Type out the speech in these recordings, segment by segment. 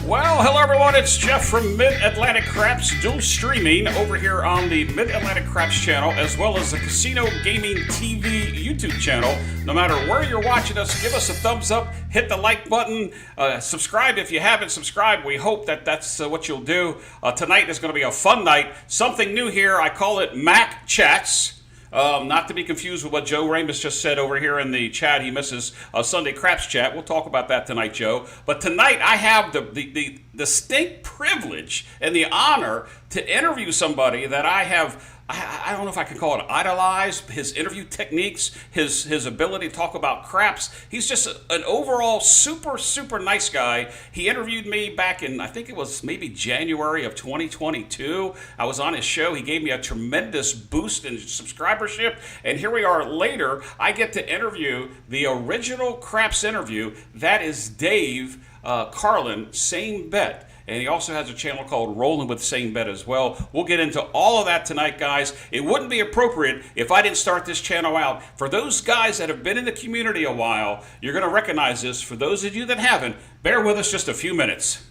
Well, hello everyone, it's Jeff from Mid-Atlantic Craps, dual streaming over here on the Mid-Atlantic Craps channel, as well as the Casino Gaming TV YouTube channel. No matter where you're watching us, give us a thumbs up, hit the like button, subscribe if you haven't subscribed. We hope that that's what you'll do. Tonight is going to be a fun night. Something new here, I call it Mac Chats. Not to be confused with what Joe Ramus just said over here in the chat. He misses Sunday Craps chat. We'll talk about that tonight, Joe. But tonight I have the distinct privilege and the honor to interview somebody that I don't know if I can call it idolize, his interview techniques, his ability to talk about craps. He's just an overall super nice guy. He interviewed me back in, I think it was maybe January of 2022. I was on his show. He gave me a tremendous boost in subscribership. And here we are later. I get to interview the original craps interview. That is Dave Carlin, Same Bet. And he also has a channel called Rolling with Same Bet as well. We'll get into all of that tonight, guys. It wouldn't be appropriate if I didn't start this channel out. For those guys that have been in the community a while, you're going to recognize this. For those of you that haven't, bear with us just a few minutes.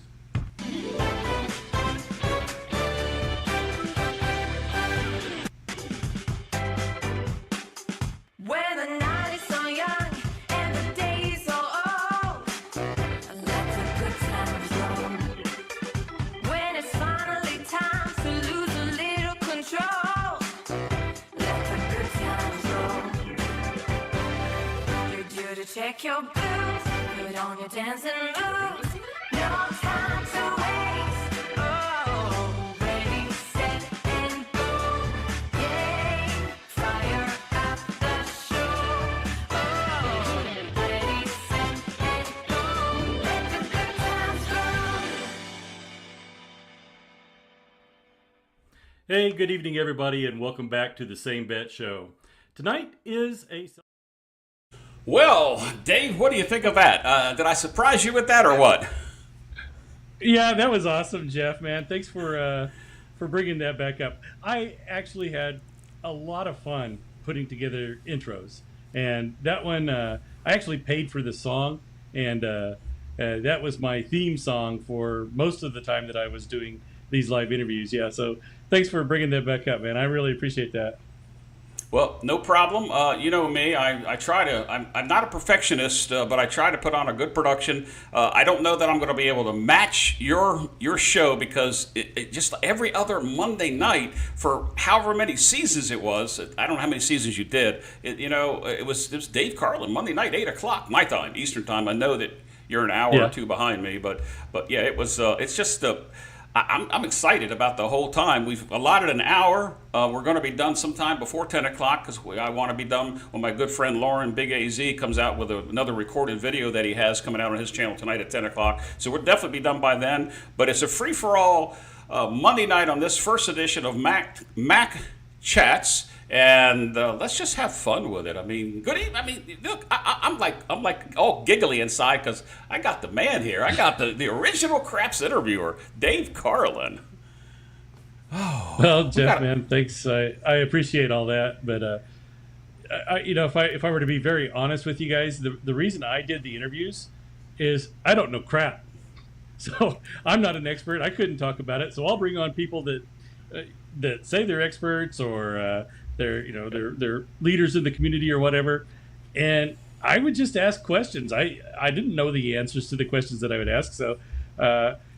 Check your boots, put on your dancing moves. No time to waste. Oh, ready, set, and go. Yay, fire up the show. Oh, ready, set, and go. Let the good times roll. Hey, good evening, everybody, and welcome back to the Same Bet Show. Tonight is a... Well, Dave, what do you think of that? Did I surprise you with that or what? Yeah, that was awesome, Jeff, man. Thanks for bringing that back up. I actually had a lot of fun putting together intros. And that one, I actually paid for the song. And that was my theme song for most of the time that I was doing these live interviews. Yeah, so thanks for bringing that back up, man. I really appreciate that. Well, no problem. You know me, I try to, I'm not a perfectionist, but I try to put on a good production. I don't know that I'm going to be able to match your show because it just every other Monday night for however many seasons it was, I don't know how many seasons you did, it was Dave Carlin, Monday night, 8 o'clock, my time, Eastern time. I know that you're an hour or two behind me, but yeah, it was, it's just I'm excited about the whole time. We've allotted an hour. We're going to be done sometime before 10 o'clock because I want to be done when my good friend Lauren Big AZ comes out with another recorded video that he has coming out on his channel tonight at 10 o'clock. So we'll definitely be done by then. But it's a free-for-all Monday night on this first edition of Mac Chats. And let's just have fun with it. I mean, good evening. I mean, look, I'm like all giggly inside because I got the man here. I got the original Craps interviewer, Dave Carlin. Oh, well, Jeff, man, thanks. I appreciate all that. But if I were to be very honest with you guys, the reason I did the interviews is I don't know crap. So I'm not an expert. I couldn't talk about it. So I'll bring on people that say they're experts or they're leaders in the community or whatever, and I would just ask questions. I didn't know the answers to the questions that I would ask, so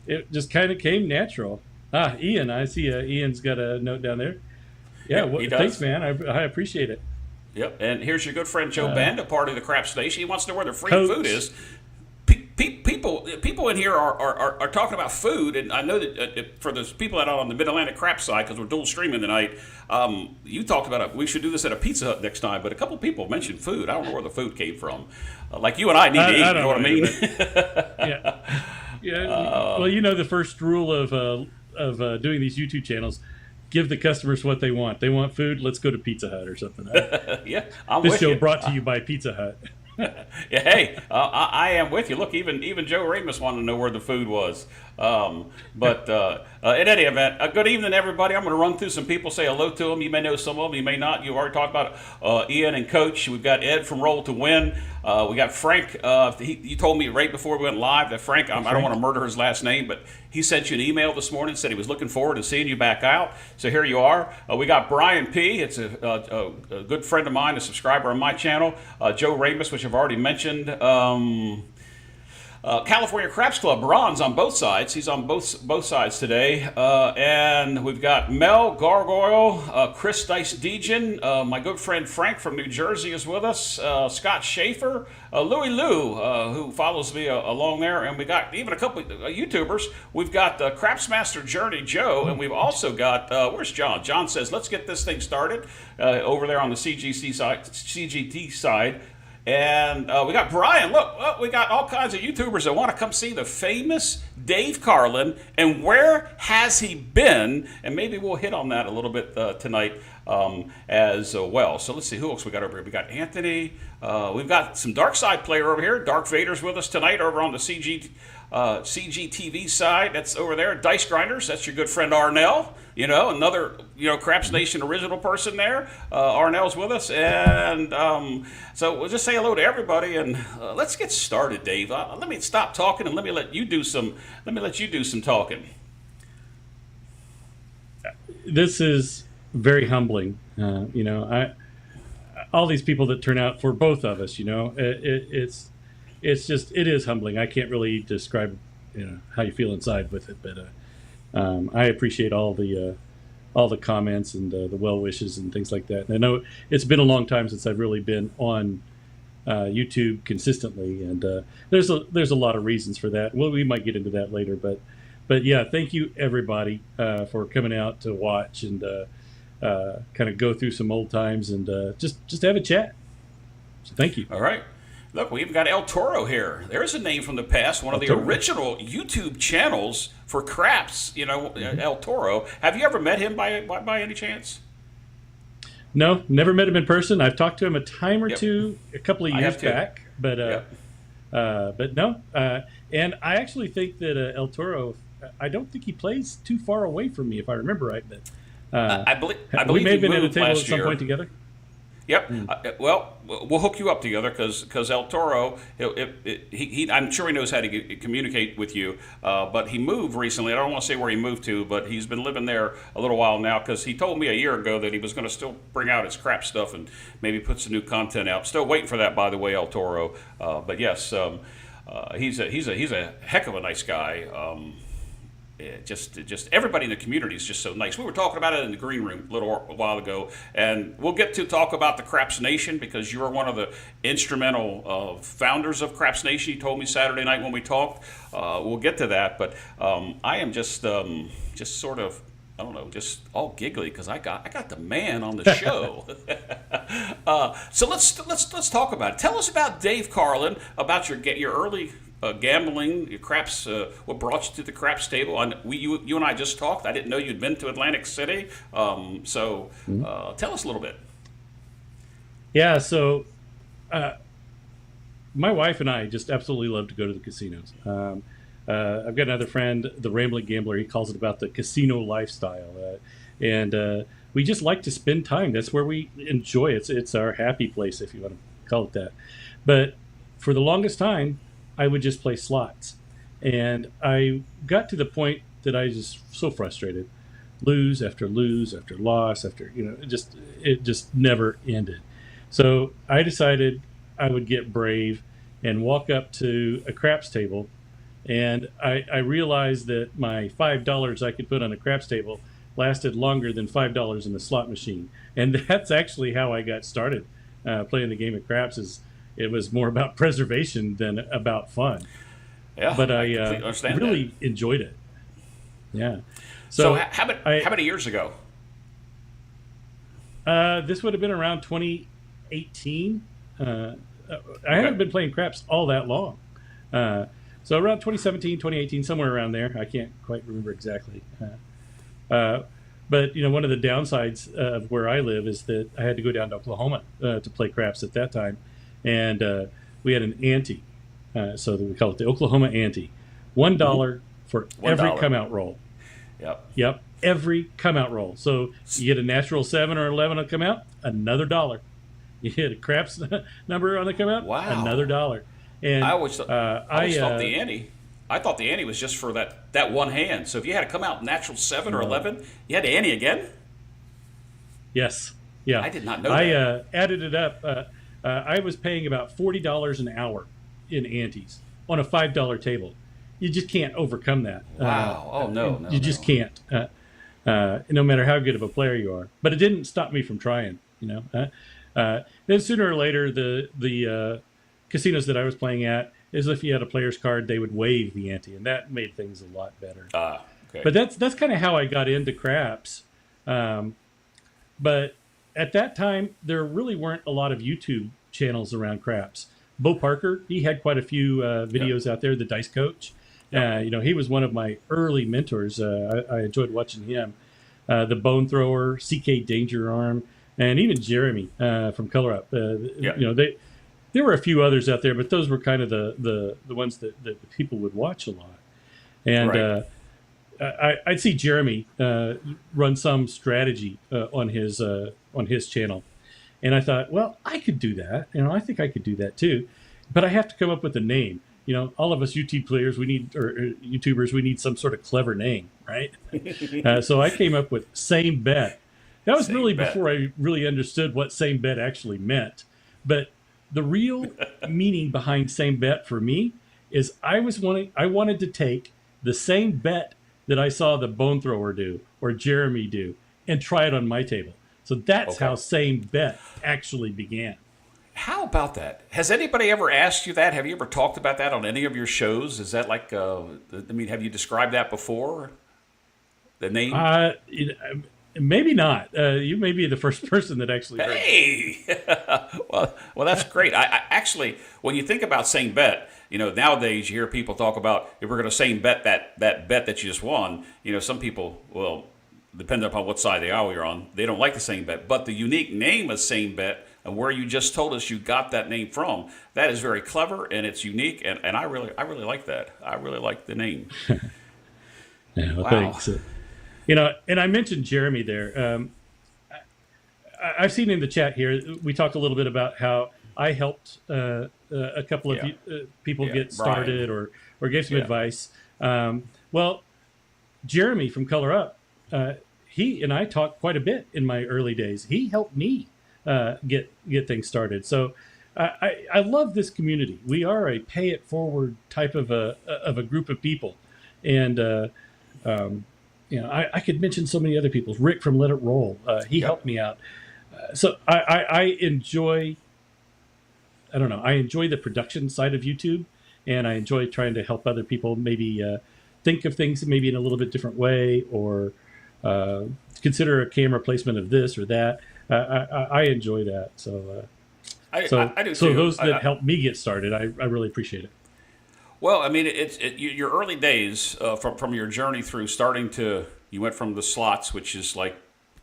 it just kind of came natural. Ian, I see Ian's got a note down there. Yeah, thanks, man. I appreciate it. Yep, and here's your good friend Joe Band, a part of the Crap Station. He wants to know where the free food is. People in here are talking about food, and I know that for those people that are on the Mid-Atlantic Crap side, because we're dual streaming tonight, you talked about we should do this at a Pizza Hut next time, but a couple people mentioned food. I don't know where the food came from. Like you and I need to eat, you know what I mean? Yeah. Well, the first rule of doing these YouTube channels, give the customers what they want. They want food, let's go to Pizza Hut or something. Yeah, I'm this with show you. Brought to you by Pizza Hut. Yeah, hey, I am with you. Look, even Joe Ramus wanted to know where the food was. But in any event, good evening, everybody. I'm going to run through some people, say hello to them. You may know some of them, you may not. You've already talked about Ian and Coach. We've got Ed from Roll to Win. We got Frank. You told me right before we went live that Frank, I don't want to murder his last name, but he sent you an email this morning, said he was looking forward to seeing you back out. So here you are. We got Brian P. It's a good friend of mine, a subscriber on my channel. Joe Ramus, which I've already mentioned. California Craps Club, Ron's on both sides. He's on both sides today. And we've got Mel Gargoyle, Chris Dice Dejan, my good friend Frank from New Jersey is with us, Scott Schaefer, Louie Lou, who follows me along there, and we got even a couple of YouTubers. We've got Crapsmaster Journey Joe, and we've also got, where's John? John says, let's get this thing started over there on the CGT side. And we got Brian. Look, we got all kinds of YouTubers that want to come see the famous Dave Carlin. And where has he been? And maybe we'll hit on that a little bit tonight as well. So let's see who else we got over here. We got Anthony. We've got some Dark Side player over here. Dark Vader's with us tonight over on the CGTV side. That's over there. Dice Grinders. That's your good friend Arnell. Another Craps Nation original person there. Arnell's with us, and so we'll just say hello to everybody, and let's get started, Dave. Let me stop talking and let me let you do some talking. This is very humbling. All these people that turn out for both of us. It is humbling. I can't really describe how you feel inside with it, but I appreciate all the comments and the well wishes and things like that. And I know it's been a long time since I've really been on YouTube consistently, and there's a lot of reasons for that. Well, we might get into that later, but yeah, thank you everybody for coming out to watch and kind of go through some old times and just have a chat. So thank you. All right. Look, we even got El Toro here. There's a name from the past, one of the original YouTube channels for craps, El Toro. Have you ever met him by any chance? No, never met him in person. I've talked to him a time or two a couple of years back, but no. And I actually think that El Toro, I don't think he plays too far away from me, if I remember right. But I believe we may have been at a table at some point together. Yep. Well, we'll hook you up together because El Toro, I'm sure he knows how to communicate with you. But he moved recently. I don't want to say where he moved to, but he's been living there a little while now because he told me a year ago that he was going to still bring out his crap stuff and maybe put some new content out. Still waiting for that, by the way, El Toro. But yes, he's a heck of a nice guy. Just everybody in the community is just so nice. We were talking about it in the green room a little while ago, and we'll get to talk about the Craps Nation because you're one of the instrumental founders of Craps Nation. You told me Saturday night when we talked. We'll get to that, but I am just sort of, I don't know, just all giggly because I got the man on the show. So let's talk about it. Tell us about Dave Carlin, about your early gambling, your craps, what brought you to the craps table. You and I just talked. I didn't know you'd been to Atlantic City. Tell us a little bit. Yeah, so my wife and I just absolutely love to go to the casinos. I've got another friend, the Rambling Gambler. He calls it about the casino lifestyle. And we just like to spend time. That's where we enjoy it. It's our happy place, if you want to call it that. But for the longest time, I would just play slots. And I got to the point that I was just so frustrated. Lose after loss after, it just never ended. So I decided I would get brave and walk up to a craps table. And I realized that my $5 I could put on a craps table lasted longer than $5 in the slot machine. And that's actually how I got started playing the game of craps. It was more about preservation than about fun. Yeah, but I really enjoyed it. Yeah. So how many years ago? This would have been around 2018. I haven't been playing craps all that long. So around 2017, 2018, somewhere around there. I can't quite remember exactly. But one of the downsides of where I live is that I had to go down to Oklahoma to play craps at that time. And we had an ante, so we call it the Oklahoma ante. $1 for every come-out roll. Yep, every come-out roll. So you get a natural 7 or 11 to come out, another $1. You hit a craps number on the come up, Wow. another $1. And I always, th- I always thought the I ante. I thought the ante was just for that one hand. So if you had to come out natural 7 or no. 11, you had to ante again. Yes, yeah. I did not know I that. added it up. I was paying about $40 an hour in antes on a $5 table. You just can't overcome that. Wow. Oh no, no, You just no. can't. No matter how good of a player you are. But it didn't stop me from trying. Then sooner or later, the casinos that I was playing at is if you had a player's card, they would waive the ante, and that made things a lot better. Okay. But that's kind of how I got into craps. But at that time, there really weren't a lot of YouTube channels around craps. Bo Parker, he had quite a few videos out there. The Dice Coach, he was one of my early mentors. I enjoyed watching him. The Bone Thrower, CK Danger Arm, and even Jeremy from Color Up. There were a few others out there, but those were kind of the ones that the people would watch a lot. And Right. I'd see Jeremy run some strategy on his channel, and I thought, well, I could do that. I think I could do that too, but I have to come up with a name. All of us YouTube players, YouTubers, we need some sort of clever name, right? So I came up with Same Bet. That was Same really Bet. before I really understood what Same Bet actually meant. But the real meaning behind Same Bet for me is I wanted to take the same bet that I saw the Bone Thrower do or Jeremy do and try it on my table. So that's Okay. how Same Bet actually began. How about that? Has anybody ever asked you that? Have you ever talked about that on any of your shows? Is that like, have you described that before? The name? Maybe not. You may be the first person that actually heard it. Hey, well, that's great. I actually, when you think about same bet, nowadays you hear people talk about if we're going to same bet that bet that you just won. Some people, well, depending upon what side of the aisle you're on, they don't like the same bet. But the unique name of same bet and where you just told us you got that name from, that is very clever and it's unique. And I really like that. I really like the name. Yeah, well, Wow. thanks. And I mentioned Jeremy there. I've seen in the chat here, we talked a little bit about how I helped a couple of people Yeah, get Brian. started or gave some Yeah. advice. Well, Jeremy from Color Up, he and I talked quite a bit in my early days. He helped me get things started. So I love this community. We are a pay it forward type of a group of people, and I could mention so many other people. Rick from Let It Roll, he helped me out. So I enjoy. I don't know. I enjoy the production side of YouTube, and I enjoy trying to help other people maybe think of things maybe in a little bit different way, or consider a camera placement of this or that. I enjoy that. So I do so too. those that helped me get started, I really appreciate it. Well, I mean, your early days from your journey through starting to, you went from the slots, which is like,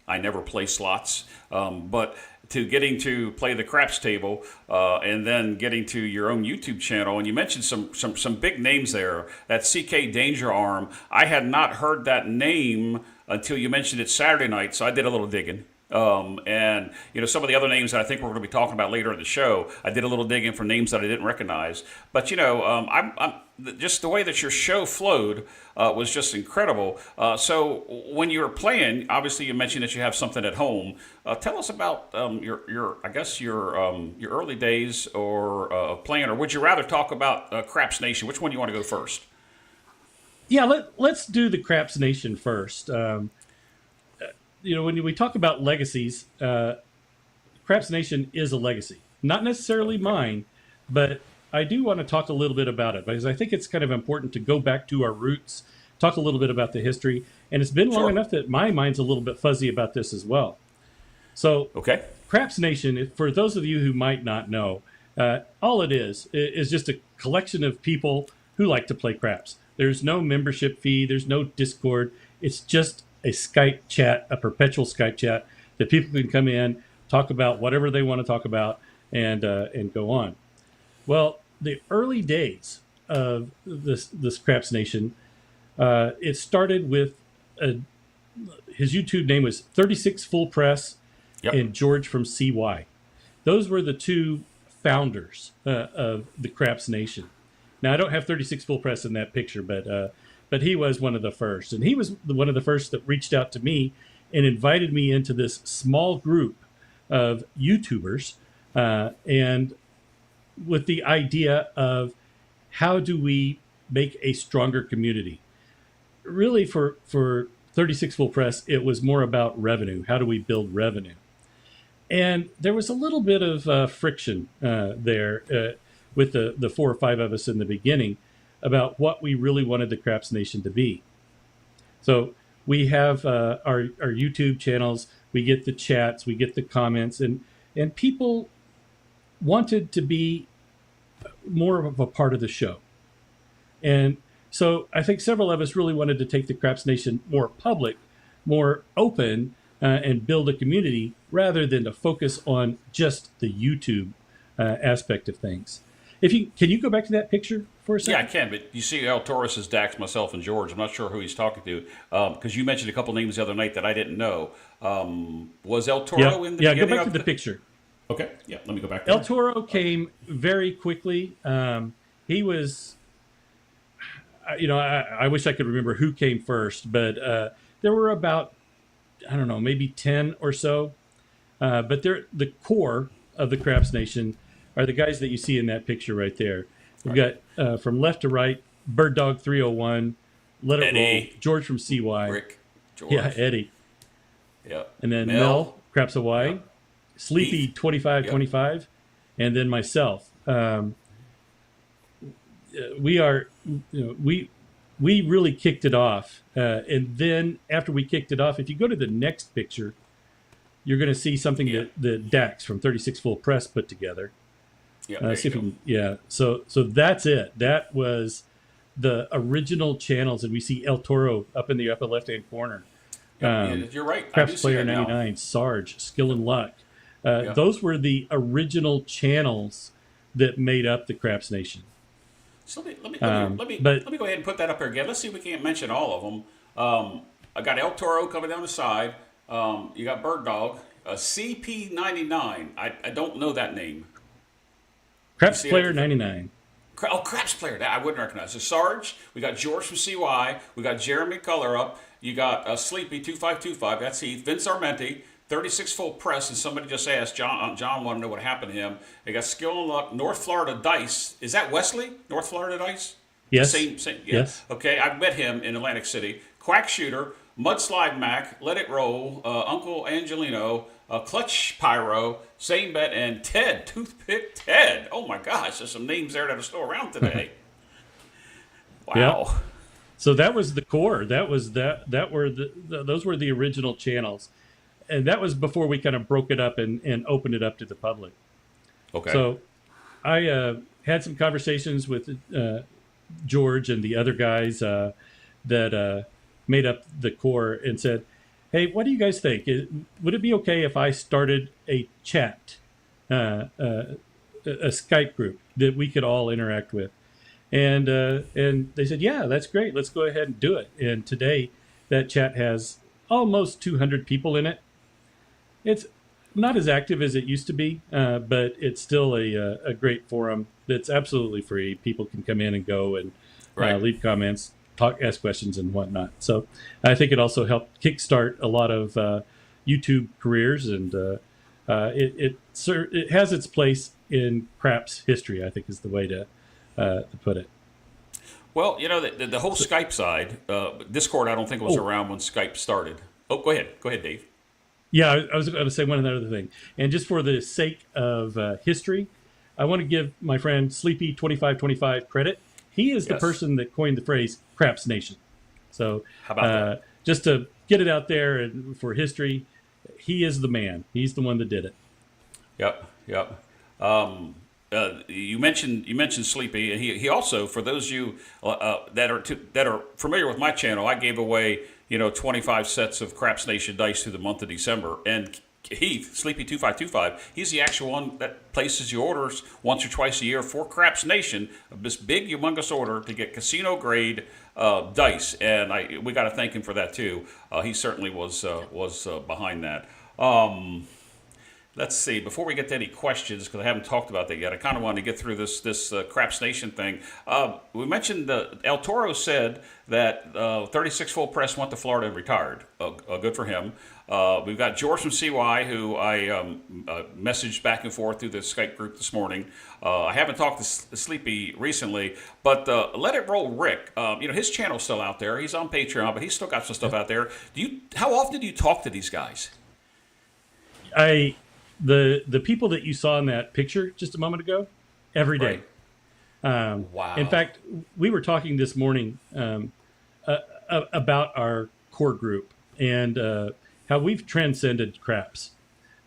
I never play slots, but to getting to play the craps table, and then getting to your own YouTube channel. And you mentioned some big names there. That CK Danger Arm, I had not heard that name until you mentioned it Saturday night, so I did a little digging. And some of the other names that I think we're going to be talking about later in the show, I did a little digging for names that I didn't recognize. But I'm just the way that your show flowed was just incredible. So when you were playing, obviously you mentioned that you have something at home. Tell us about your early days of playing, or would you rather talk about Craps Nation? Which one do you want to go first? Yeah, let's do the Craps Nation first. When we talk about legacies, Craps Nation is a legacy. Not necessarily mine, but I do want to talk a little bit about it because I think it's kind of important to go back to our roots, talk a little bit about the history. And it's been long Sure. enough that my mind's a little bit fuzzy about this as well. So, Okay. Craps Nation, for those of you who might not know, all it is just a collection of people who like to play craps. There's no membership fee. There's no Discord. It's just a Skype chat, a perpetual Skype chat that people can come in, talk about whatever they want to talk about, and go on. Well, the early days of this Craps Nation, it started with his YouTube name was 36 Full Press Yep. and George from CY. those were the two founders of the Craps Nation. Now, I don't have 36 Full Press in that picture, but he was one of the first. And he was one of the first that reached out to me and invited me into this small group of YouTubers, and with the idea of how do we make a stronger community. Really, for 36 Full Press, it was more about revenue. How do we build revenue? And there was a little bit of friction there with the 4 or 5 of us in the beginning about what we really wanted the Craps Nation to be. So we have our YouTube channels, we get the chats, we get the comments, and people wanted to be more of a part of the show. And so I think several of us really wanted to take the Craps Nation more public, more open, and build a community rather than to focus on just the YouTube aspect of things. Can you go back to that picture for a second? Yeah, I can, but you see El Torres is Dax, myself, and George. I'm not sure who he's talking to, because you mentioned a couple names the other night that I didn't know. Was El Toro in the beginning? Yeah, go back to the picture. Okay, yeah, let me go back there. El Toro came very quickly. He was, I wish I could remember who came first, but there were about, I don't know, maybe 10 or so. But the core of the Craps Nation are the guys that you see in that picture right there. We've got from left to right, Bird Dog 301, Let It Eddie. Roll, George from CY. Rick, George. Yeah, Eddie. Yep. And then Mel, Craps Hawaii, Yep. Sleepy Heath. 2525, and then myself. We are, we really kicked it off. And then after we kicked it off, if you go to the next picture, you're going to see something that Dax from 36 Full Press put together. Yeah, See if we can, so that's it. That was the original channels, and we see El Toro up in the upper left-hand corner. You're right. Craps Player 99, Sarge, Skill and Luck. Those were the original channels that made up the Craps Nation. So let me go ahead and put that up here again. Let's see if we can't mention all of them. I got El Toro coming down the side. You got Bird Dog, CP99. I don't know that name. Craps Player 99. Oh, Craps Player. That I wouldn't recognize. So Sarge, we got George from CY. We got Jeremy Color Up. You got Sleepy 2525. That's Heath. Vince Armenti. 36 Full Press. And somebody just asked, John wanted to know what happened to him. They got Skill and Luck. North Florida Dice. Is that Wesley? North Florida Dice? Yes. Same, yeah. Yes. Okay, I met him in Atlantic City. Quack Shooter. Mudslide Mac. Let It Roll. Uncle Angelino. Clutch Pyro, Same Bet, and Ted, Toothpick Ted. Oh my gosh, there's some names there that are still around today. Wow. Yep. So that was the core. Those were the original channels. And that was before we kind of broke it up and opened it up to the public. Okay. So I had some conversations with George and the other guys that made up the core and said, hey, what do you guys think? Would it be okay if I started a chat, a Skype group that we could all interact with? And they said, yeah, that's great. Let's go ahead and do it. And today, that chat has almost 200 people in it. It's not as active as it used to be, but it's still a great forum that's absolutely free. People can come in and go and leave comments, ask questions and whatnot. So I think it also helped kickstart a lot of YouTube careers, and it has its place in Craps history, I think is the way to put it. Well, the whole Skype side, Discord I don't think was around when Skype started. Oh, go ahead. Go ahead, Dave. Yeah, I was going to say one other thing. And just for the sake of history, I want to give my friend Sleepy 2525 credit. He is the person that coined the phrase Craps Nation. So how about that? Just to get it out there and for history, he is the man. He's the one that did it. Yep. You mentioned Sleepy. He also, for those of you that are familiar with my channel, I gave away 25 sets of Craps Nation dice through the month of December. And Heath, Sleepy 2525, he's the actual one that places your orders once or twice a year for Craps Nation, this big, humongous order to get casino grade dice, and we got to thank him for that too. He certainly was behind that. Let's see. Before we get to any questions, because I haven't talked about that yet, I kind of wanted to get through this Craps Nation thing. We mentioned El Toro said that 36 Full Press went to Florida and retired. Good for him. We've got George from CY, who I messaged back and forth through the Skype group this morning. I haven't talked to Sleepy recently, but Let It Roll Rick, his channel's still out there. He's on Patreon, but he's still got some stuff out there. How often do you talk to these guys? The people that you saw in that picture just a moment ago, every day. Right. Wow. In fact, we were talking this morning about our core group and how we've transcended craps.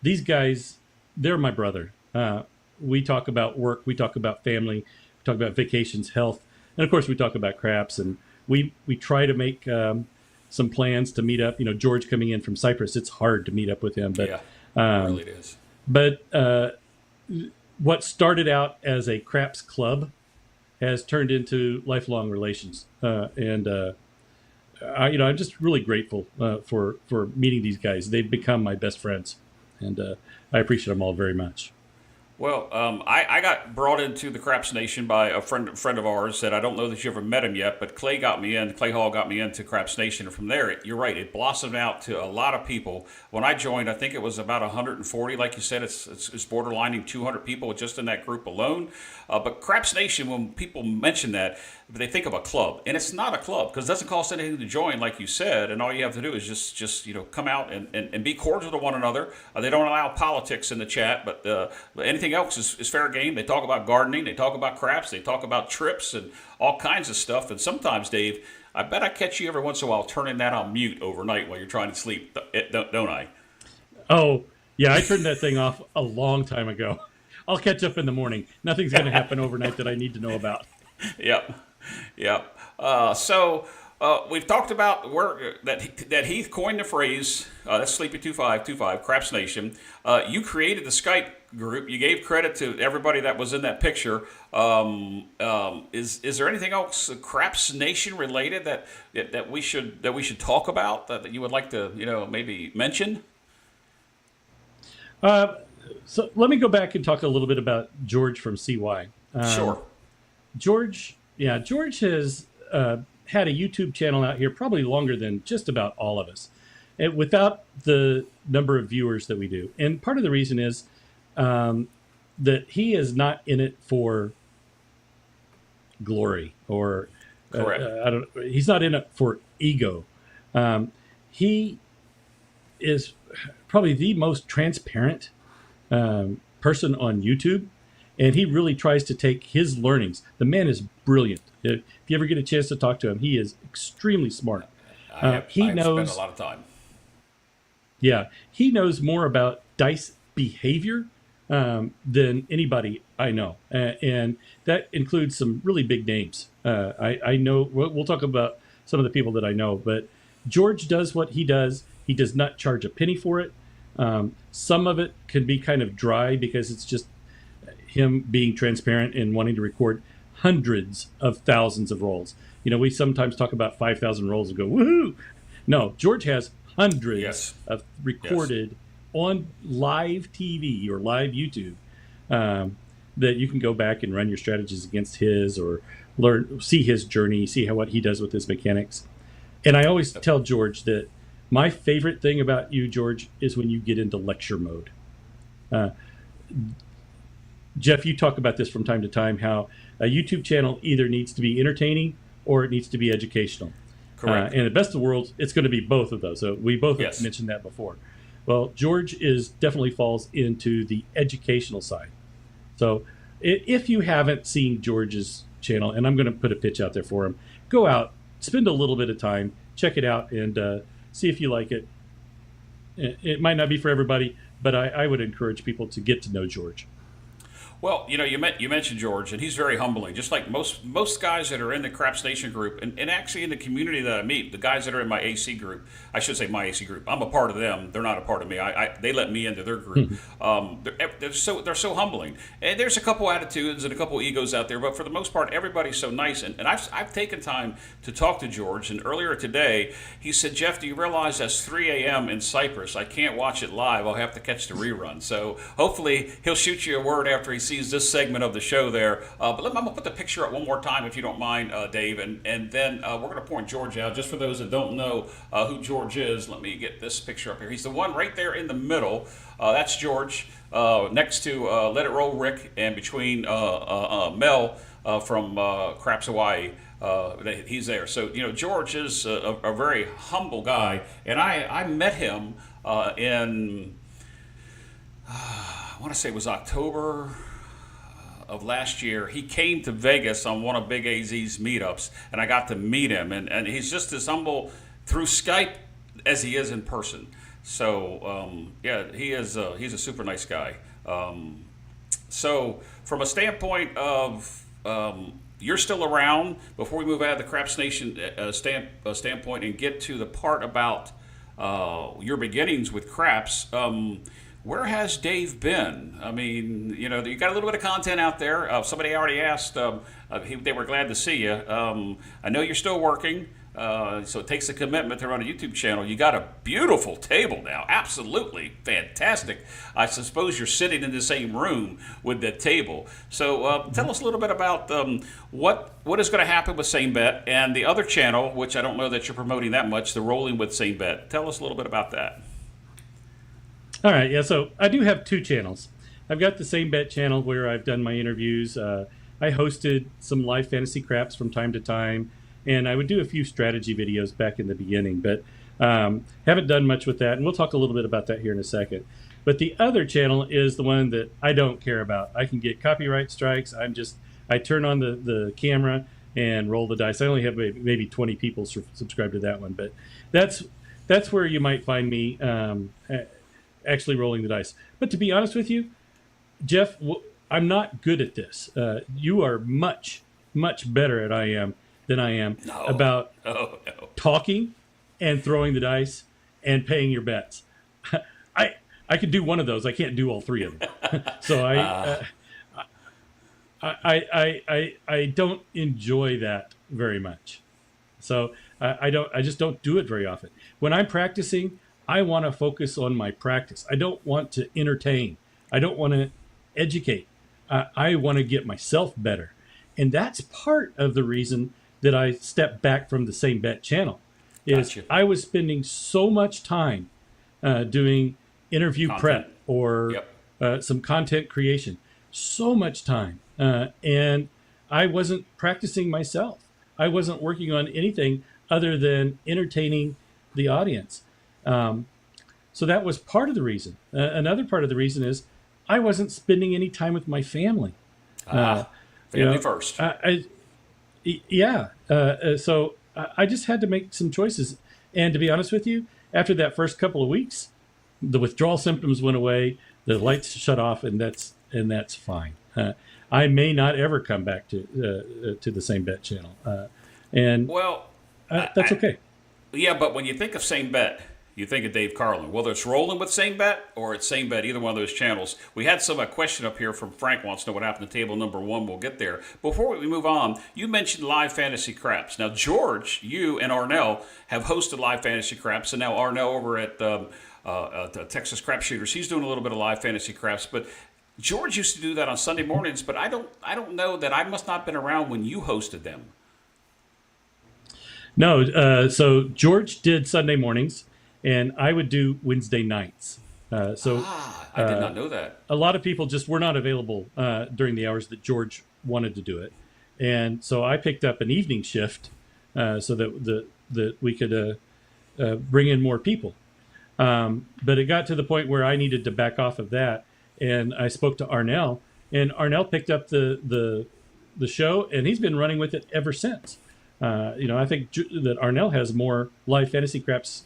These guys, they're my brother. We talk about work, we talk about family, we talk about vacations, health, and of course we talk about craps. And we try to make some plans to meet up. George coming in from Cyprus, it's hard to meet up with him, but yeah, it really is. But what started out as a craps club has turned into lifelong relations, and I'm just really grateful for meeting these guys. They've become my best friends, and I appreciate them all very much. Well, I got brought into the Craps Nation by a friend of ours that I don't know that you ever met him yet, but Clay Hall got me into Craps Nation. And from there, you're right, it blossomed out to a lot of people. When I joined, I think it was about 140. Like you said, it's borderlining 200 people just in that group alone. But Craps Nation, when people mention that, they think of a club. And it's not a club because it doesn't cost anything to join, like you said. And all you have to do is just come out and be cordial to one another. They don't allow politics in the chat, but anything else is fair game. They talk about gardening, they talk about craps, they talk about trips and all kinds of stuff. And sometimes, Dave, I bet I catch you every once in a while turning that on mute overnight while you're trying to sleep, don't I? Oh, yeah, I turned that thing off a long time ago. I'll catch up in the morning. Nothing's going to happen overnight that I need to know about. Yep. So we've talked about that Heath coined the phrase, that's Sleepy2525, Craps Nation. You created the Skype group. You gave credit to everybody that was in that picture. Is there anything else Craps Nation related that we should talk about that you would like to maybe mention? So let me go back and talk a little bit about George from CY. Sure. George has had a YouTube channel out here probably longer than just about all of us, and without the number of viewers that we do. And part of the reason is that he is not in it for glory or correct. He's not in it for ego. He is probably the most transparent person on YouTube. And he really tries to take his learnings. The man is brilliant. If you ever get a chance to talk to him, he is extremely smart. He knows spent a lot of time. Yeah, he knows more about dice behavior than anybody I know, and that includes some really big names. I know. We'll talk about some of the people that I know, but George does what he does. He does not charge a penny for it. Some of it can be kind of dry because it's just him being transparent and wanting to record hundreds of thousands of rolls. We sometimes talk about 5,000 rolls and go, woohoo! No, George has hundreds of recorded on live TV or live YouTube that you can go back and run your strategies against his or see his journey, see what he does with his mechanics. And I always tell George that my favorite thing about you, George, is when you get into lecture mode. Jeff, you talk about this from time to time, how a YouTube channel either needs to be entertaining or it needs to be educational. Correct. And the best of the world, it's going to be both of those. So we both have mentioned that before. Well, George definitely falls into the educational side. So if you haven't seen George's channel, and I'm going to put a pitch out there for him, go out, spend a little bit of time, check it out, and see if you like it. It might not be for everybody, but I would encourage people to get to know George. Well, you mentioned George, and he's very humbling. Just like most guys that are in the Craps Nation group, and actually in the community that I meet, the guys that are in my AC group, I should say my AC group. I'm a part of them. They're not a part of me. They let me into their group. They're so humbling. And there's a couple attitudes and a couple egos out there, but for the most part, everybody's so nice. And I've taken time to talk to George. And earlier today, he said, "Jeff, do you realize that's 3 a.m. in Cyprus? I can't watch it live. I'll have to catch the rerun." So hopefully he'll shoot you a word after he sees this segment of the show there. But I'm going to put the picture up one more time, if you don't mind, Dave, and then we're going to point George out. Just for those that don't know who George is, let me get this picture up here. He's the one right there in the middle. That's George, next to Let It Roll Rick, and between Mel from Craps Hawaii. He's there. So, George is a very humble guy, and I met him in, I want to say it was October of last year. He came to Vegas on one of Big AZ's meetups, and I got to meet him. And he's just as humble through Skype as he is in person. So, he's a super nice guy. So, from a standpoint of you're still around, before we move out of the Craps Nation standpoint and get to the part about your beginnings with Craps, where has Dave been? I mean, you got a little bit of content out there. Somebody already asked. They were glad to see you. I know you're still working, so it takes a commitment to run a YouTube channel. You got a beautiful table now, absolutely fantastic. I suppose you're sitting in the same room with that table. So tell us a little bit about what is going to happen with Same Bet and the other channel, which I don't know that you're promoting that much, the Rolling with Same Bet. Tell us a little bit about that. All right, yeah, so I do have two channels. I've got the Same Bet channel where I've done my interviews. I hosted some live fantasy craps from time to time, and I would do a few strategy videos back in the beginning, but haven't done much with that, and we'll talk a little bit about that here in a second. But the other channel is the one that I don't care about. I can get copyright strikes. I turn on the camera and roll the dice. I only have maybe 20 people subscribed to that one, but that's where you might find me actually rolling the dice. But to be honest with you, Jeff, I'm not good at this. You are much, much better than I am about talking and throwing the dice and paying your bets. I could do one of those. I can't do all three of them. So I don't enjoy that very much. So I just don't do it very often. When I'm practicing, I want to focus on my practice. I don't want to entertain. I don't want to educate. I want to get myself better. And that's part of the reason that I stepped back from the Same Bet channel. Gotcha. I was spending so much time doing interview prep or some content creation. So much time. And I wasn't practicing myself. I wasn't working on anything other than entertaining the audience. So that was part of the reason. Another part of the reason is I wasn't spending any time with my family. Family first. So I just had to make some choices. And to be honest with you, after that first couple of weeks, the withdrawal symptoms went away, the lights shut off, and that's fine. I may not ever come back to the Same Bet channel, that's okay. Yeah, but when you think of Same Bet, you think of Dave Carlin. Whether it's Rolling with Same Bet or it's Same Bet, either one of those channels. We had some question up here from Frank wants to know what happened to table number 1. We'll get there. Before we move on, you mentioned live fantasy craps. Now, George, you and Arnell have hosted live fantasy craps, and now Arnell over at the Texas Crap Shooters, he's doing a little bit of live fantasy craps. But George used to do that on Sunday mornings, but I don't know that I must not have been around when you hosted them. No, so George did Sunday mornings, and I would do Wednesday nights. I did not know that. A lot of people just were not available during the hours that George wanted to do it, and so I picked up an evening shift so that we could bring in more people. But it got to the point where I needed to back off of that, and I spoke to Arnell, and Arnell picked up the show, and he's been running with it ever since. I think that Arnell has more live fantasy craps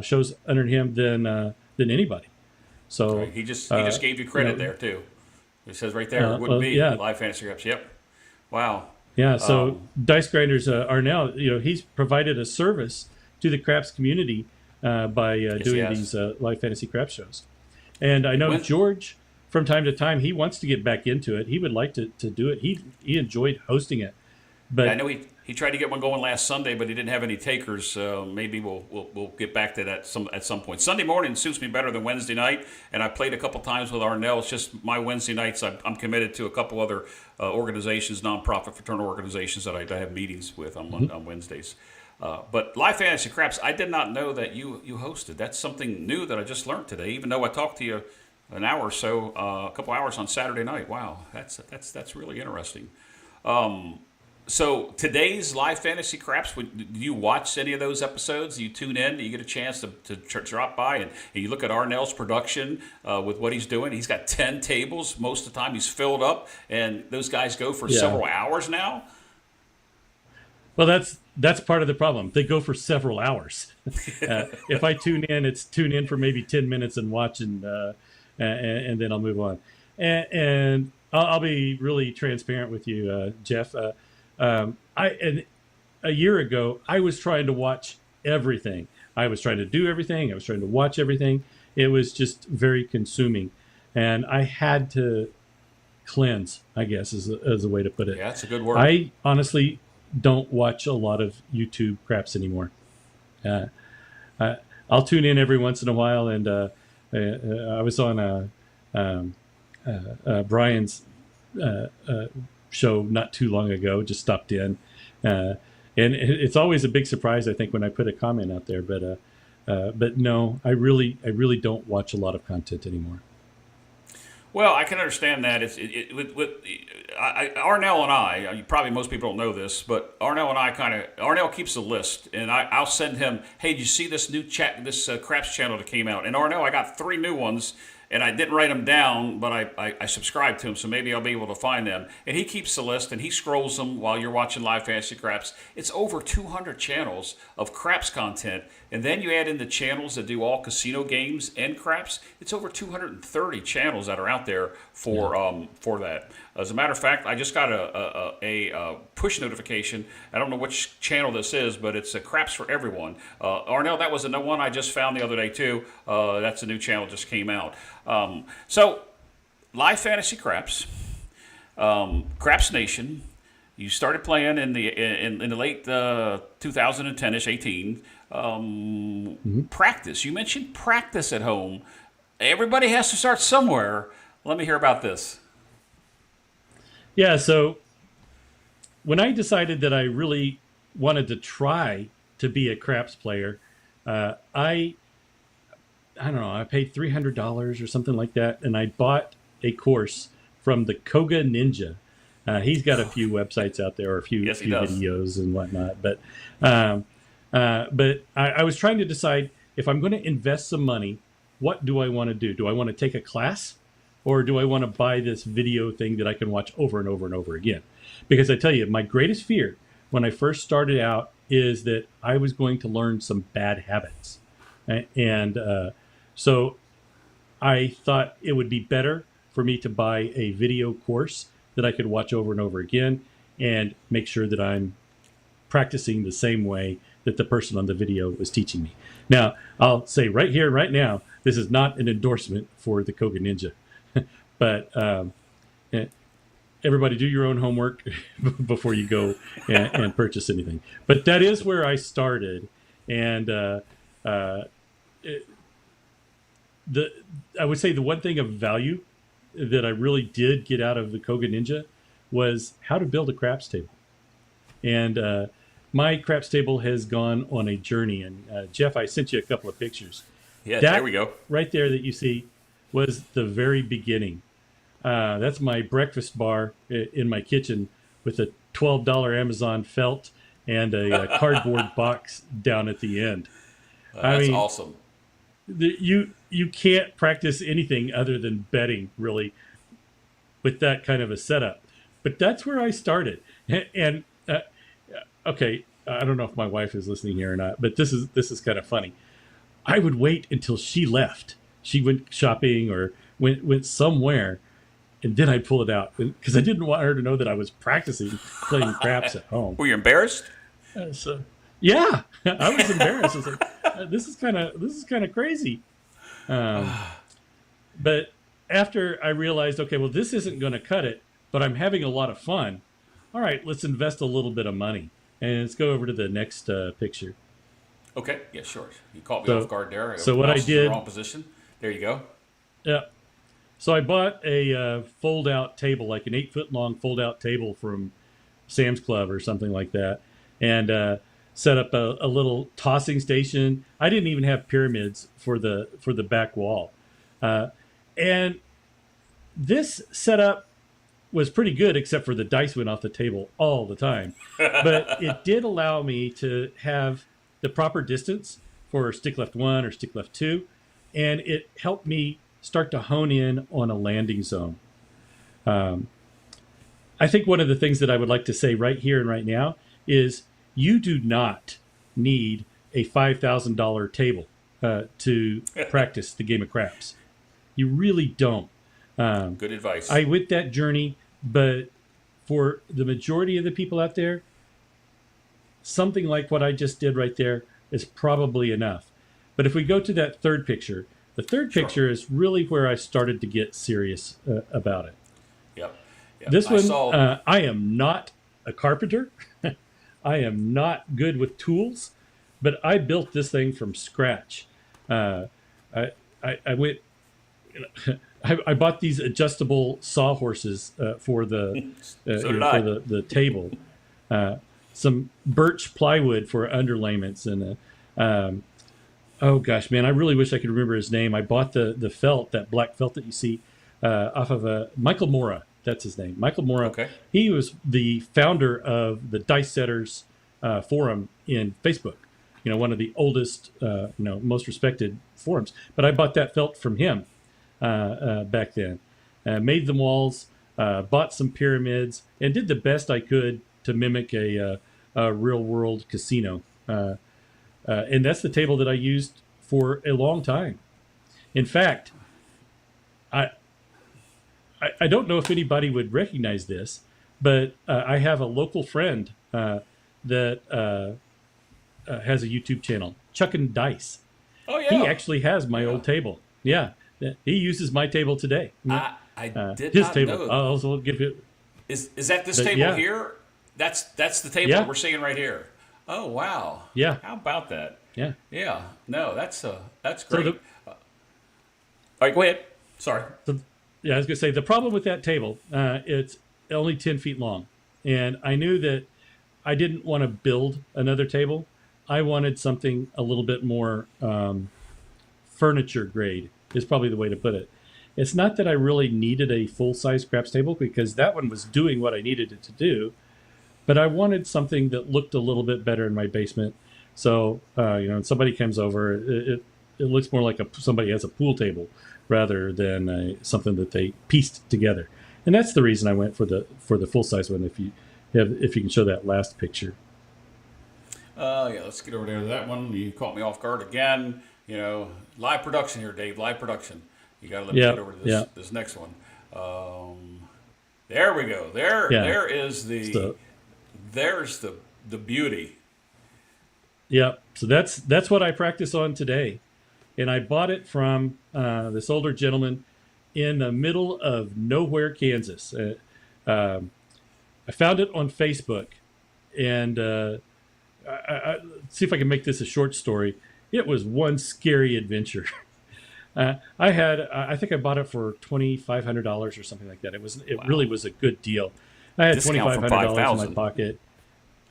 shows under him than anybody. So right. He just gave you credit there too. It says right there, it wouldn't be live fantasy craps. Yep. Wow. Yeah, so Dice Grinders are now, he's provided a service to the craps community by doing these live fantasy craps shows. And I know George, from time to time, he wants to get back into it. He would like to do it. He enjoyed hosting it. But yeah, I know he tried to get one going last Sunday, but he didn't have any takers. Maybe we'll get back to that at some point. Sunday morning suits me better than Wednesday night, and I played a couple times with Arnell. It's just my Wednesday nights. I'm committed to a couple other organizations, nonprofit fraternal organizations that I have meetings with on Wednesdays. But Live Fantasy Craps, I did not know that you hosted. That's something new that I just learned today. Even though I talked to you an hour or so, a couple hours on Saturday night. Wow, that's really interesting. So today's Live Fantasy Craps, do you watch any of those episodes? Do you tune in? Do you get a chance to drop by and you look at Arnell's production with what he's doing? He's got 10 tables. Most of the time he's filled up, and those guys go for several hours now. Well, that's part of the problem. They go for several hours. If I tune in for maybe 10 minutes and watch, and then I'll move on. And I'll be really transparent with you, Jeff. A year ago, I was trying to watch everything. I was trying to do everything. I was trying to watch everything. It was just very consuming, and I had to cleanse, I guess, is a way to put it. Yeah, that's a good word. I honestly don't watch a lot of YouTube craps anymore. I'll tune in every once in a while, and I was on Brian's show not too long ago. Just stopped in, and it's always a big surprise, I think, when I put a comment out there. But no, I really don't watch a lot of content anymore. Well, I can understand that. Arnell and I, probably most people don't know this, but Arnell and I Arnell keeps a list, and I'll send him, hey, did you see this new this Craps channel that came out? And Arnell, I got 3 new ones, and I didn't write them down, but I subscribed to him, so maybe I'll be able to find them. And he keeps the list, and he scrolls them while you're watching Live Fantasy Craps. It's over 200 channels of Craps content, and then you add in the channels that do all casino games and Craps. It's over 230 channels that are out there for that. As a matter of fact, I just got a push notification. I don't know which channel this is, but it's a Craps for Everyone. Arnell, that was the one I just found the other day too. That's a new channel that just came out. So, Live Fantasy Craps, Craps Nation. You started playing in the late 2010ish, 18. Practice. You mentioned practice at home. Everybody has to start somewhere. Let me hear about this. Yeah, so when I decided that I really wanted to try to be a craps player, I don't know, I paid $300 or something like that, and I bought a course from the Koga Ninja. He's got a few websites out there, or a few videos and whatnot. But I was trying to decide, if I'm going to invest some money, what do I want to do? Do I want to take a class, or do I want to buy this video thing that I can watch over and over and over again? Because I tell you, my greatest fear when I first started out is that I was going to learn some bad habits. And so I thought it would be better for me to buy a video course that I could watch over and over again and make sure that I'm practicing the same way that the person on the video was teaching me. Now, I'll say right here, right now, this is not an endorsement for the Koga Ninja. But everybody do your own homework before you go and purchase anything. But that is where I started. And I would say the one thing of value that I really did get out of the Koga Ninja was how to build a craps table. And my craps table has gone on a journey. And Jeff, I sent you a couple of pictures. Yeah, there we go. Right there that you see was the very beginning. That's my breakfast bar in my kitchen with a $12 Amazon felt and a cardboard box down at the end. That's awesome. You can't practice anything other than betting, really, with that kind of a setup. But that's where I started. And okay, I don't know if my wife is listening here or not, but this is kind of funny. I would wait until she left. She went shopping or went somewhere, and then I'd pull it out because I didn't want her to know that I was practicing playing craps at home. Were you embarrassed? So yeah, I was embarrassed. I was like, this is kind of crazy. But after I realized, okay, well, this isn't going to cut it, but I'm having a lot of fun. All right, let's invest a little bit of money. And let's go over to the next picture. Okay, yeah, sure. You caught me off guard there. So what I Mouse is in did- the wrong position. There you go. Yeah. So I bought a fold-out table, like an 8-foot long fold-out table from Sam's Club or something like that, and set up a little tossing station. I didn't even have pyramids for the back wall, and this setup was pretty good, except for the dice went off the table all the time. But it did allow me to have the proper distance for stick left 1 or stick left 2, and it helped me start to hone in on a landing zone. I think one of the things that I would like to say right here and right now is you do not need a $5,000 table to practice the game of craps. You really don't. Good advice. I went that journey, but for the majority of the people out there, something like what I just did right there is probably enough. But if we go to that third picture, the third picture is really where I started to get serious about it. Yep. This one, I am not a carpenter. I am not good with tools, but I built this thing from scratch. I went. I bought these adjustable sawhorses for the for the table. Some birch plywood for underlayments and oh gosh, man, I really wish I could remember his name. I bought the felt, that black felt that you see, off of Michael Mora. That's his name, Michael Mora. Okay. He was the founder of the Dice Setters forum in Facebook. You know, one of the oldest, most respected forums. But I bought that felt from him back then. Made the walls, bought some pyramids, and did the best I could to mimic a real world casino. And that's the table that I used for a long time. In fact, I don't know if anybody would recognize this, but I have a local friend that has a YouTube channel, Chuckin' Dice. Oh, yeah. He actually has my old table. Yeah. He uses my table today. I did his not table. know. I'll also give it. Is that this But, table yeah. here? That's the table Yeah. we're seeing right here. Oh, wow. Yeah. How about that? Yeah. Yeah. No, that's So great. All right, go ahead. Sorry. Yeah, I was going to say, the problem with that table, it's only 10 feet long. And I knew that I didn't want to build another table. I wanted something a little bit more furniture grade, is probably the way to put it. It's not that I really needed a full-size craps table, because that one was doing what I needed it to do. But I wanted something that looked a little bit better in my basement. So, when somebody comes over, it looks more like somebody has a pool table rather than something that they pieced together. And that's the reason I went for the full-size one. If you can show that last picture. Yeah, let's get over there to that one. You caught me off guard again. Live production here, Dave. Live production. You got to let me get over to this next one. There we go. There is there's the beauty. Yep. So that's what I practice on today, and I bought it from this older gentleman in the middle of nowhere, Kansas. I found it on Facebook, and I see if I can make this a short story. It was one scary adventure. I think I bought it for $2,500 or something like that. It really was a good deal. I had $2,500 in my pocket.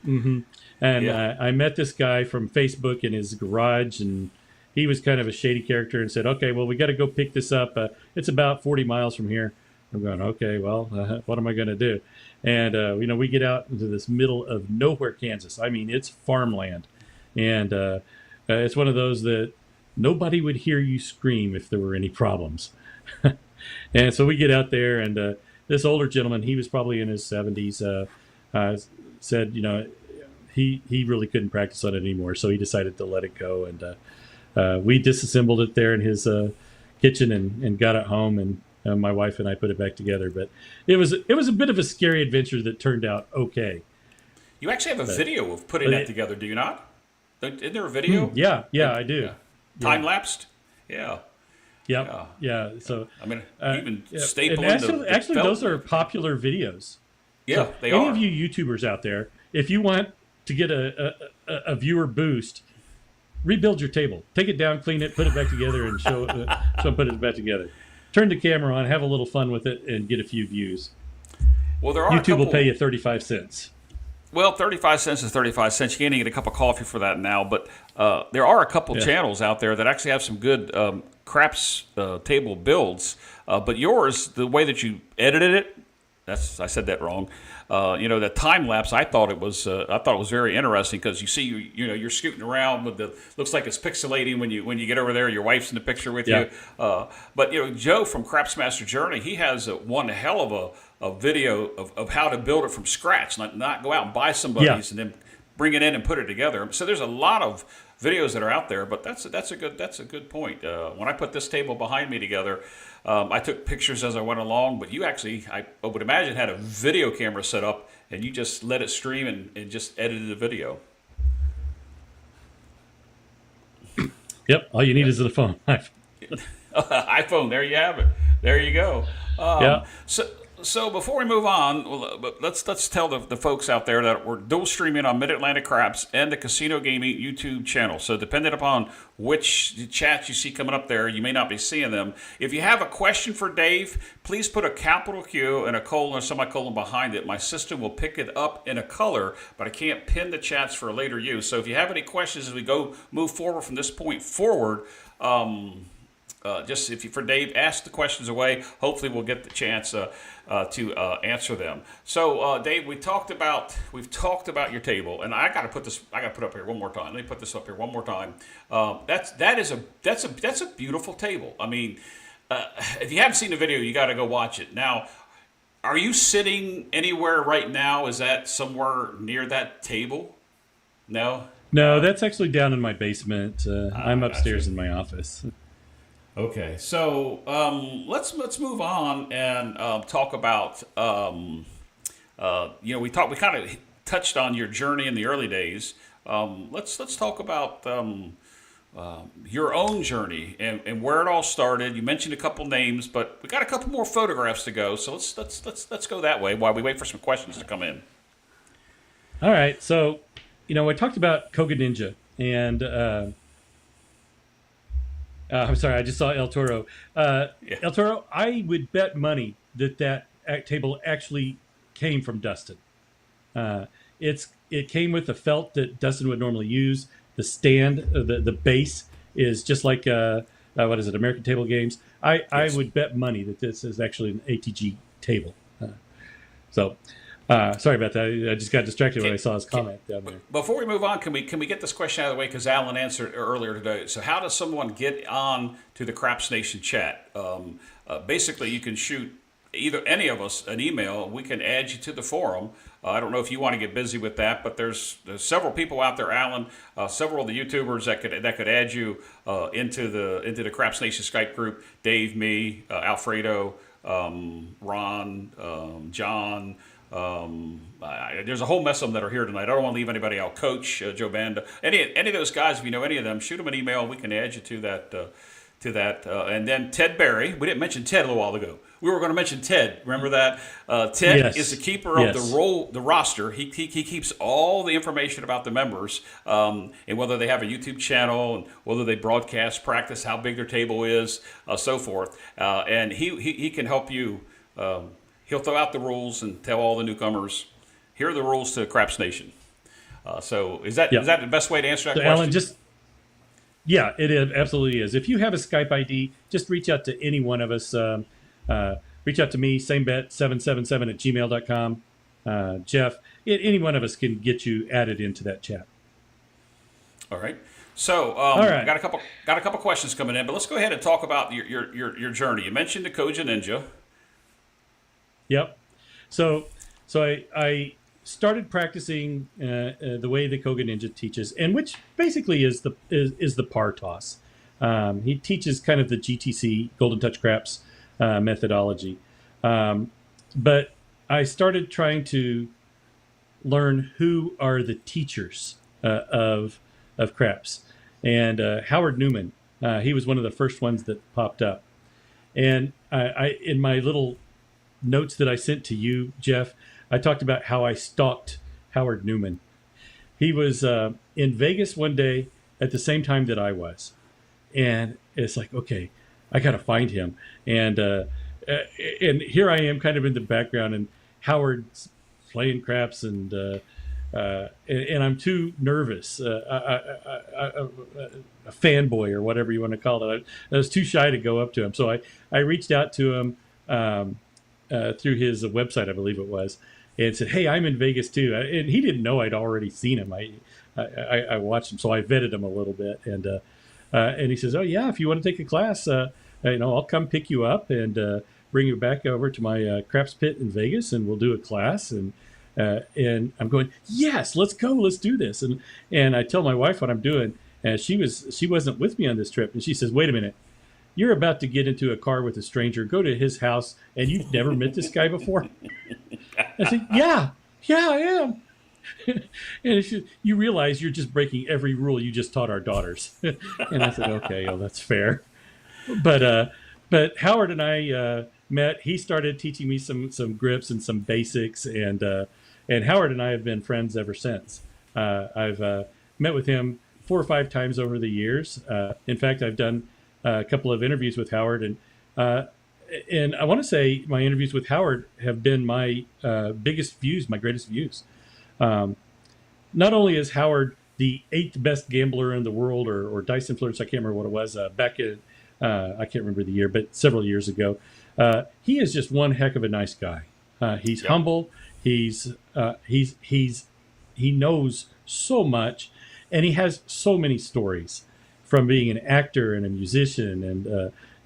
Mm-hmm. And I met this guy from Facebook in his garage, and he was kind of a shady character, and said, "Okay, well, we got to go pick this up. It's about 40 miles from here." I'm going, "Okay, well, what am I going to do?" And we get out into this middle of nowhere, Kansas. I mean, it's farmland, and it's one of those that nobody would hear you scream if there were any problems. And so we get out there, and this older gentleman, he was probably in his 70s, said, he really couldn't practice on it anymore, so he decided to let it go. And we disassembled it there in his kitchen and got it home, and my wife and I put it back together. But it was a bit of a scary adventure that turned out okay. You actually have a video of putting that together, do you not? Isn't there a video? Yeah, I do. Yeah. Time lapsed? Yeah. Yep. Yeah. So I mean, even yeah. staple And the actually, felt. those are popular videos. Yeah, So they any are. of you YouTubers out there, if you want to get a viewer boost, rebuild your table. Take it down, clean it, put it back together, and show put it back together. Turn the camera on, have a little fun with it, and get a few views. Well, there are YouTube will pay you 35 cents. Well, 35 cents is 35 cents. You can't even get a cup of coffee for that now. But there are a couple channels out there that actually have some good craps table builds. But yours, the way that you edited it, I said that wrong. The time lapse, I thought it was very interesting because you see you're scooting around with looks like it's pixelating when you get over there. Your wife's in the picture with you. But Joe from Craps Master Journey, he has one hell of a video of how to build it from scratch, not go out and buy somebody's and then bring it in and put it together. So there's a lot of videos that are out there, but that's a good point. When I put this table behind me together, I took pictures as I went along, but you actually, I would imagine, had a video camera set up and you just let it stream and just edited the video. Yep. All you need is the phone. iPhone, there you have it. There you go. So before we move on, let's tell the folks out there that we're dual streaming on Mid-Atlantic Craps and the Casino Gaming YouTube channel. So depending upon which chats you see coming up there, you may not be seeing them. If you have a question for Dave, please put a capital Q and a colon or semicolon behind it. My system will pick it up in a color, but I can't pin the chats for later use. So if you have any questions as we move forward from this point forward, just for Dave, ask the questions away. Hopefully, we'll get the chance to answer them. So, Dave, we've talked about your table, and I got to put this. I got to put up here one more time. Let me put this up here one more time. That's a beautiful table. I mean, if you haven't seen the video, you got to go watch it. Now, are you sitting anywhere right now? Is that somewhere near that table? No. No, that's actually down in my basement. I'm upstairs in my office. Okay, so let's move on and talk about we kind of touched on your journey in the early days. Let's talk about your own journey and where it all started. You mentioned a couple names, but we got a couple more photographs to go. So let's go that way while we wait for some questions to come in. All right, so I talked about Koga Ninja and. I'm sorry, I just saw El Toro. El Toro, I would bet money that table actually came from Dustin. It came with the felt that Dustin would normally use. The stand, the base is just like what is it, American Table Games. I would bet money that this is actually an ATG table. Sorry about that. I just got distracted when I saw his comment down there. Before we move on, can we get this question out of the way? Because Alan answered earlier today. So how does someone get on to the Craps Nation chat? Basically, you can shoot either any of us an email. We can add you to the forum. I don't know if you want to get busy with that, but there's several people out there, Alan, several of the YouTubers that could add you into the Craps Nation Skype group. Dave, me, Alfredo, Ron, John. There's a whole mess of them that are here tonight. I don't want to leave anybody out. Coach, Joe Banda, any of those guys, if you know any of them, shoot them an email. We can add you to that. And then Ted Barry. We didn't mention Ted a little while ago. We were going to mention Ted. Remember that? Ted is the keeper of the roster. He keeps all the information about the members and whether they have a YouTube channel and whether they broadcast practice, how big their table is, so forth. And he can help you. He'll throw out the rules and tell all the newcomers, here are the rules to Craps Nation. So is that the best way to answer that question? Alan, it absolutely is. If you have a Skype ID, just reach out to any one of us. Reach out to me, samebet777@gmail.com. Jeff, any one of us can get you added into that chat. All right. So got a couple questions coming in, but let's go ahead and talk about your journey. You mentioned the Koga Ninja. Yep. So I started practicing the way the Koga Ninja teaches, and which basically is the par toss. He teaches kind of the GTC Golden Touch Craps methodology. But I started trying to learn who are the teachers of craps, and Howard Newman. He was one of the first ones that popped up, and I in my little notes that I sent to you, Jeff, I talked about how I stalked Howard Newman. He was in Vegas one day at the same time that I was, and it's like, okay, I got to find him, and here I am, kind of in the background, and Howard's playing craps, and I'm too nervous, a fanboy or whatever you want to call it. I was too shy to go up to him, so I reached out to him through his website, I believe it was, and said, "Hey, I'm in Vegas too." And he didn't know I'd already seen him. I watched him, so I vetted him a little bit, and he says, "Oh yeah, if you want to take a class, I'll come pick you up and bring you back over to my craps pit in Vegas, and we'll do a class." And I'm going, "Yes, let's go, let's do this." And I tell my wife what I'm doing, and she wasn't with me on this trip, and she says, "Wait a minute. You're about to get into a car with a stranger, go to his house, and you've never met this guy before?" I said, yeah, I am. And she said, "You realize you're just breaking every rule you just taught our daughters." And I said, "Okay, that's fair." But Howard and I met. He started teaching me some grips and some basics, and Howard and I have been friends ever since. I've met with him 4 or 5 times over the years. In fact, I've done a couple of interviews with Howard, and I want to say my interviews with Howard have been my biggest views, my greatest views. Not only is Howard the 8th best gambler in the world, or dice influencer, I can't remember what it was back in, I can't remember the year, but several years ago. He is just one heck of a nice guy. He's humble. He knows so much, and he has so many stories, from being an actor and a musician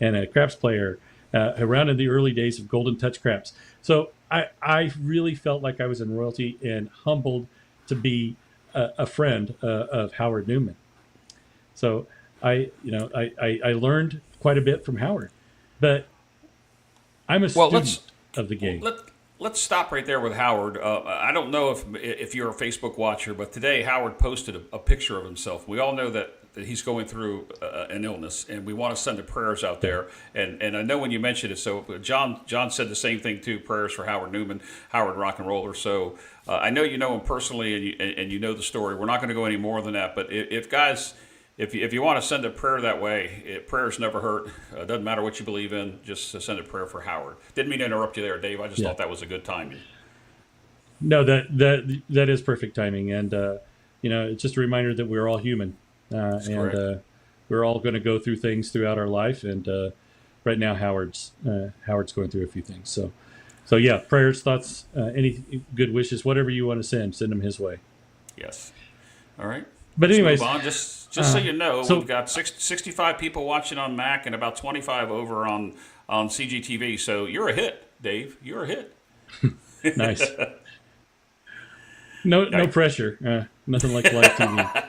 and a craps player around in the early days of Golden Touch Craps. So I really felt like I was in royalty and humbled to be a friend of Howard Newman. So I learned quite a bit from Howard, but I'm a student of the game. Let's stop right there with Howard. I don't know if you're a Facebook watcher, but today Howard posted a picture of himself. We all know that he's going through an illness, and we want to send the prayers out there. And I know when you mentioned it, so John said the same thing too. Prayers for Howard Newman, Howard Rock and Roller. So I know you know him personally, and you know the story. We're not going to go any more than that. But if you want to send a prayer that way, prayers never hurt. It doesn't matter what you believe in. Just send a prayer for Howard. Didn't mean to interrupt you there, Dave. I just thought that was a good timing. No, that is perfect timing, and it's just a reminder that we're all human, and we're all going to go through things throughout our life. And right now, Howard's going through a few things. So yeah, prayers, thoughts, any good wishes, whatever you want to send them his way. Yes. All right. But anyways, move on. Just so you know, we've got 65 people watching on Mac and about 25 over on CGTV. So you're a hit, Dave. You're a hit. Nice. No pressure. Nothing like live TV.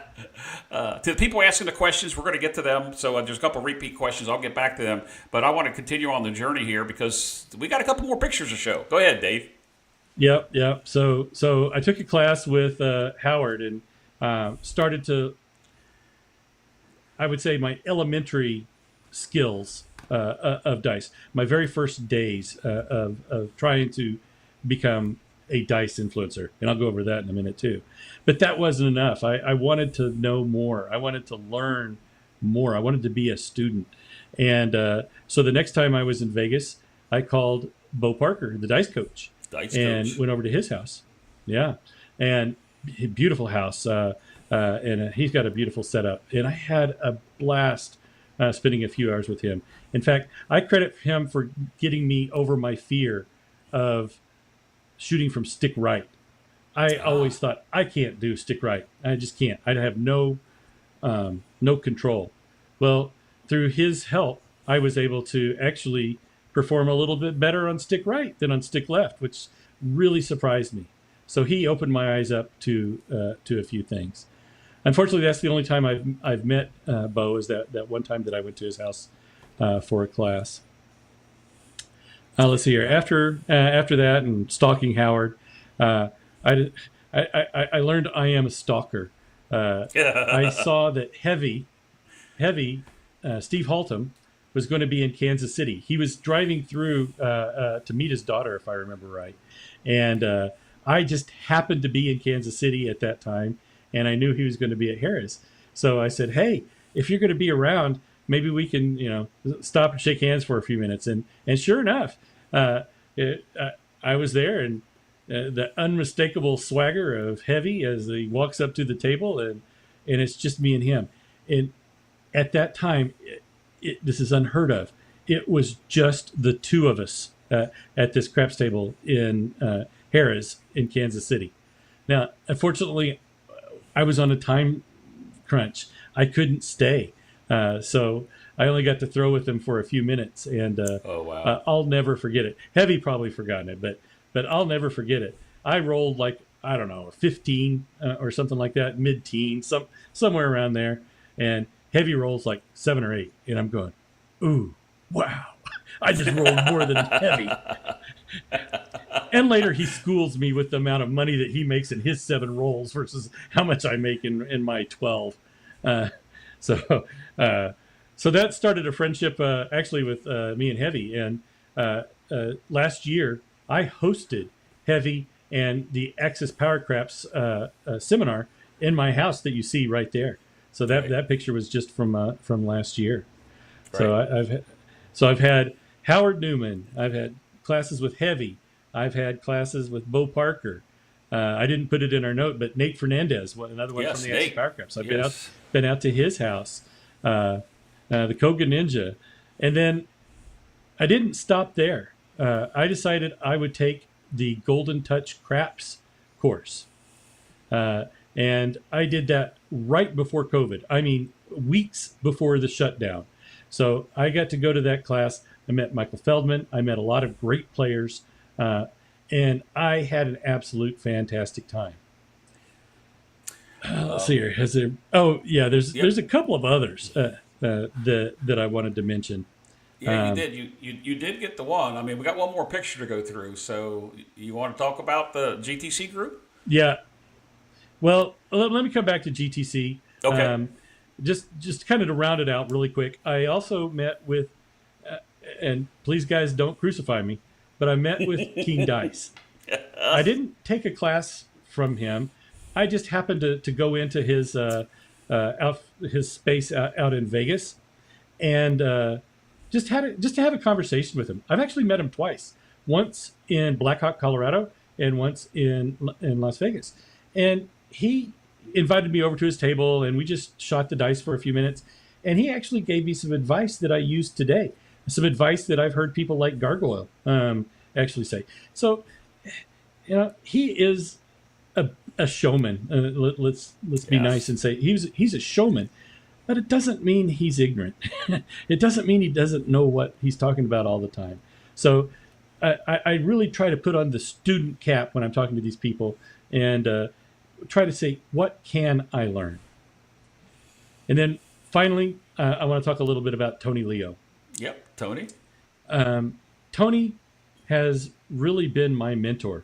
To the people asking the questions, we're going to get to them. So there's a couple repeat questions. I'll get back to them. But I want to continue on the journey here because we got a couple more pictures to show. Go ahead, Dave. Yep. So I took a class with Howard and started to, I would say, my elementary skills of dice. My very first days of trying to become a dice influencer. And I'll go over that in a minute too. But that wasn't enough. I wanted to know more. I wanted to learn more. I wanted to be a student. And so the next time I was in Vegas, I called Bo Parker, the dice coach, and went over to his house. Yeah. And beautiful house. And he's got a beautiful setup. And I had a blast spending a few hours with him. In fact, I credit him for getting me over my fear of shooting from stick right. I always thought, I can't do stick right. I just can't. I have no control. Well, through his help, I was able to actually perform a little bit better on stick right than on stick left, which really surprised me. So he opened my eyes up to a few things. Unfortunately, that's the only time I've met Bo, is that one time that I went to his house for a class. Let's see here. After that and stalking Howard, uh, I, I learned I am a stalker. I saw that Heavy, Steve Haltom, was going to be in Kansas City. He was driving through to meet his daughter, if I remember right. And I just happened to be in Kansas City at that time, and I knew he was going to be at Harris. So I said, "Hey, if you're going to be around, maybe we can, stop and shake hands for a few minutes." And sure enough, uh, I was there, and the unmistakable swagger of Heavy as he walks up to the table, and it's just me and him. And at that time, this is unheard of. It was just the two of us at this craps table in Harrah's in Kansas City. Now, unfortunately, I was on a time crunch. I couldn't stay. So I only got to throw with him for a few minutes. And Oh, wow. I'll never forget it. Heavy probably forgotten it, but I'll never forget it. I rolled like, I don't know, 15 or something like that, mid-teen, somewhere around there. And Heavy rolls like 7 or 8. And I'm going, ooh, wow. I just rolled more than Heavy. And later he schools me with the amount of money that he makes in his 7 rolls versus how much I make in my 12. So that started a friendship actually with me and Heavy. And last year I hosted Heavy and the Axis Power Craps seminar in my house that you see right there. So that picture was just from last year. Right. So I've had Howard Newman. I've had classes with Heavy. I've had classes with Bo Parker. I didn't put it in our note, but Nate Fernandez, another one Yes, from the Axis Nate. Power Craps. I've Yes. been out to his house. The Koga Ninja, and then I didn't stop there. I decided I would take the Golden Touch Craps course. And I did that right before COVID. I mean, weeks before the shutdown. So I got to go to that class. I met Michael Feldman. I met a lot of great players. And I had an absolute fantastic time. Let's see here. There's a couple of others that I wanted to mention. Yeah, you did. You did get the one. I mean, we got one more picture to go through. So you want to talk about the GTC group? Yeah. Well, let me come back to GTC. Okay. Just kind of to round it out really quick. I also met with, and please guys don't crucify me, but I met with King Dice. I didn't take a class from him. I just happened to go into his space out in Vegas, and just to have a conversation with him. I've actually met him twice. Once in Blackhawk, Colorado, and once in Las Vegas. And he invited me over to his table, and we just shot the dice for a few minutes. And he actually gave me some advice that I use today, some advice that I've heard people like Gargoyle actually say. So, he is a showman. Let's be nice and say he's a showman, but it doesn't mean he's ignorant. It doesn't mean he doesn't know what he's talking about all the time. So I really try to put on the student cap when I'm talking to these people and try to say, what can I learn? And then finally, I want to talk a little bit about Tony Leo. Yep, Tony. Tony has really been my mentor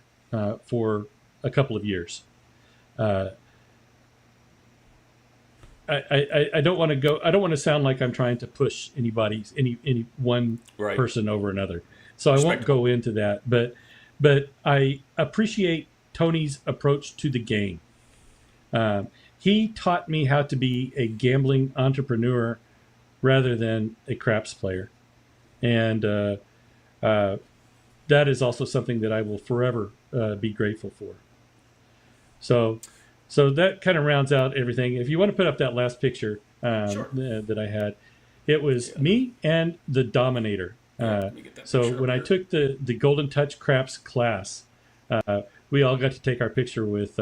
for a couple of years. I don't want to go. I don't want to sound like I'm trying to push any one Right. person over another. So I won't Respectable. go into that. But I appreciate Tony's approach to the game. He taught me how to be a gambling entrepreneur rather than a craps player, and that is also something that I will forever be grateful for. So that kind of rounds out everything. If you want to put up that last picture Sure. that I had, it was me and the Dominator. Let me get that So picture when up I here. took the Golden Touch Craps class, we all got to take our picture with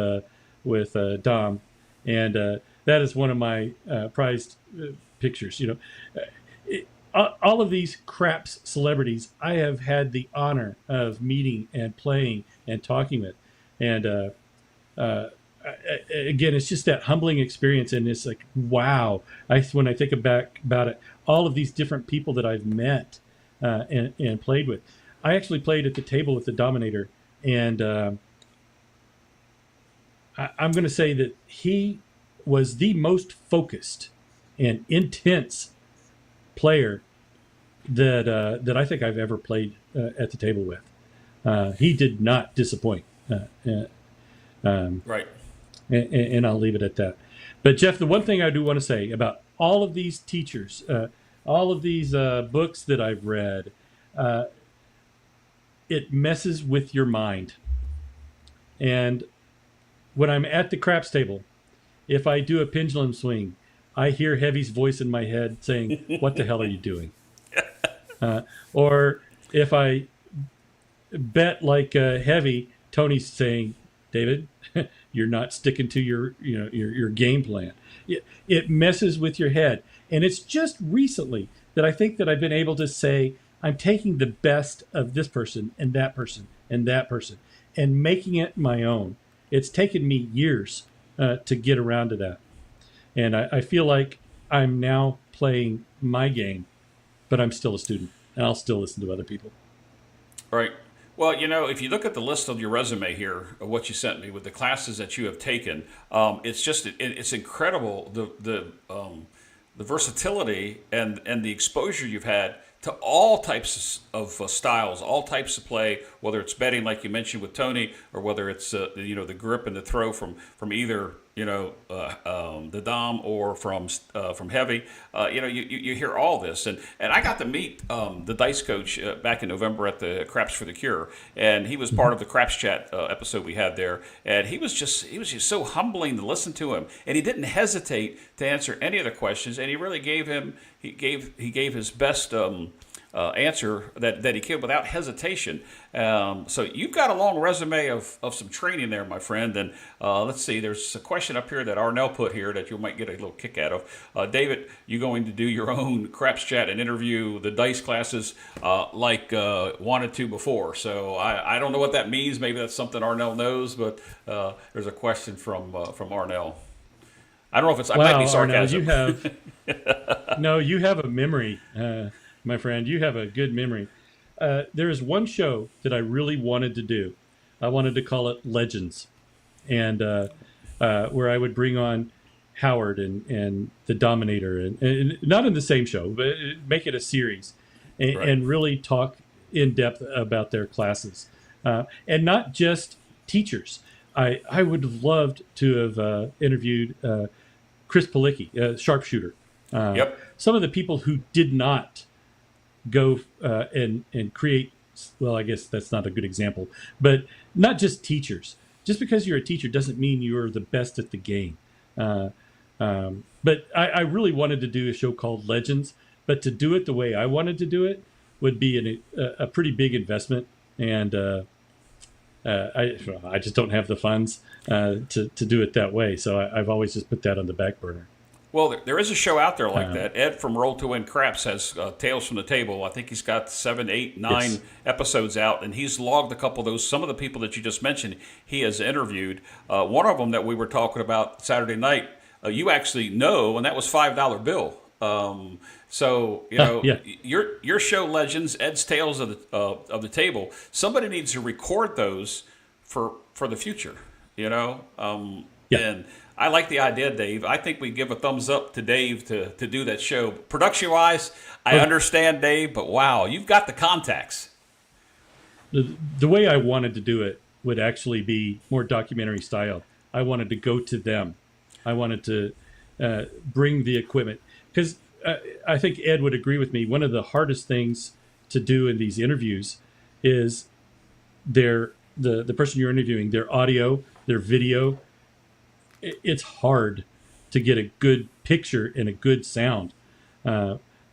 Dom, and that is one of my prized pictures. All of these craps celebrities I have had the honor of meeting and playing and talking with, and again, it's just that humbling experience, and it's like, wow. When I think back about it, all of these different people that I've met and played with. I actually played at the table with the Dominator, and I'm going to say that he was the most focused and intense player that I think I've ever played at the table with. He did not disappoint. Right. And I'll leave it at that. But Jeff, the one thing I do want to say about all of these teachers, all of these books that I've read, it messes with your mind. And when I'm at the craps table, if I do a pendulum swing, I hear Heavy's voice in my head saying, "What the hell are you doing?" Or if I bet like Heavy, Tony's saying, "David, you're not sticking to your game plan." It messes with your head. And it's just recently that I think that I've been able to say, I'm taking the best of this person and that person and that person and making it my own. It's taken me years to get around to that. And I feel like I'm now playing my game, but I'm still a student, and I'll still listen to other people. Right. Well, if you look at the list of your resume here, of what you sent me with the classes that you have taken, it's incredible the versatility and the exposure you've had to all types of styles, all types of play, whether it's betting like you mentioned with Tony, or whether it's the grip and the throw from either the Dom or from Heavy. You hear all this, and I got to meet the dice coach back in November at the Craps for the Cure, and he was part of the Craps Chat episode we had there, and he was just so humbling to listen to him, and he didn't hesitate to answer any of the questions, and he really gave his best answer that he could without hesitation. So you've got a long resume of some training there, my friend. And let's see, there's a question up here that Arnell put here that you might get a little kick out of. David, you going to do your own Craps Chat and interview the dice classes like wanted to before. So I don't know what that means. Maybe that's something Arnell knows, but there's a question from Arnell. I don't know if it's, I might be sarcasm. Arnell, you have a memory, my friend. You have a good memory. There is one show that I really wanted to do. I wanted to call it Legends, and where I would bring on Howard and the Dominator, and not in the same show, but make it a series, and really talk in depth about their classes, and not just teachers. I would have loved to have interviewed Chris Palicki, sharpshooter. Some of the people who did not go and create, well, I guess that's not a good example, but not just teachers. Just because you're a teacher doesn't mean you're the best at the game. But I really wanted to do a show called Legends, but to do it the way I wanted to do it would be a pretty big investment, and I just don't have the funds to do it that way. So I've always just put that on the back burner. Well, there is a show out there like that. Ed from Roll to Win Craps has Tales from the Table. I think he's got 7, 8, 9 episodes out, and he's logged a couple of those. Some of the people that you just mentioned, he has interviewed. One of them that we were talking about Saturday night, you actually know, and that was $5 Bill. So your show Legends, Ed's Tales of the Table. Somebody needs to record those for the future. And I like the idea, Dave. I think we give a thumbs up to Dave to do that show. Production-wise, I understand, Dave, but wow, you've got the contacts. The way I wanted to do it would actually be more documentary style. I wanted to go to them. I wanted to bring the equipment. Because I think Ed would agree with me, one of the hardest things to do in these interviews is the person you're interviewing, their audio, their video. It's hard to get a good picture and a good sound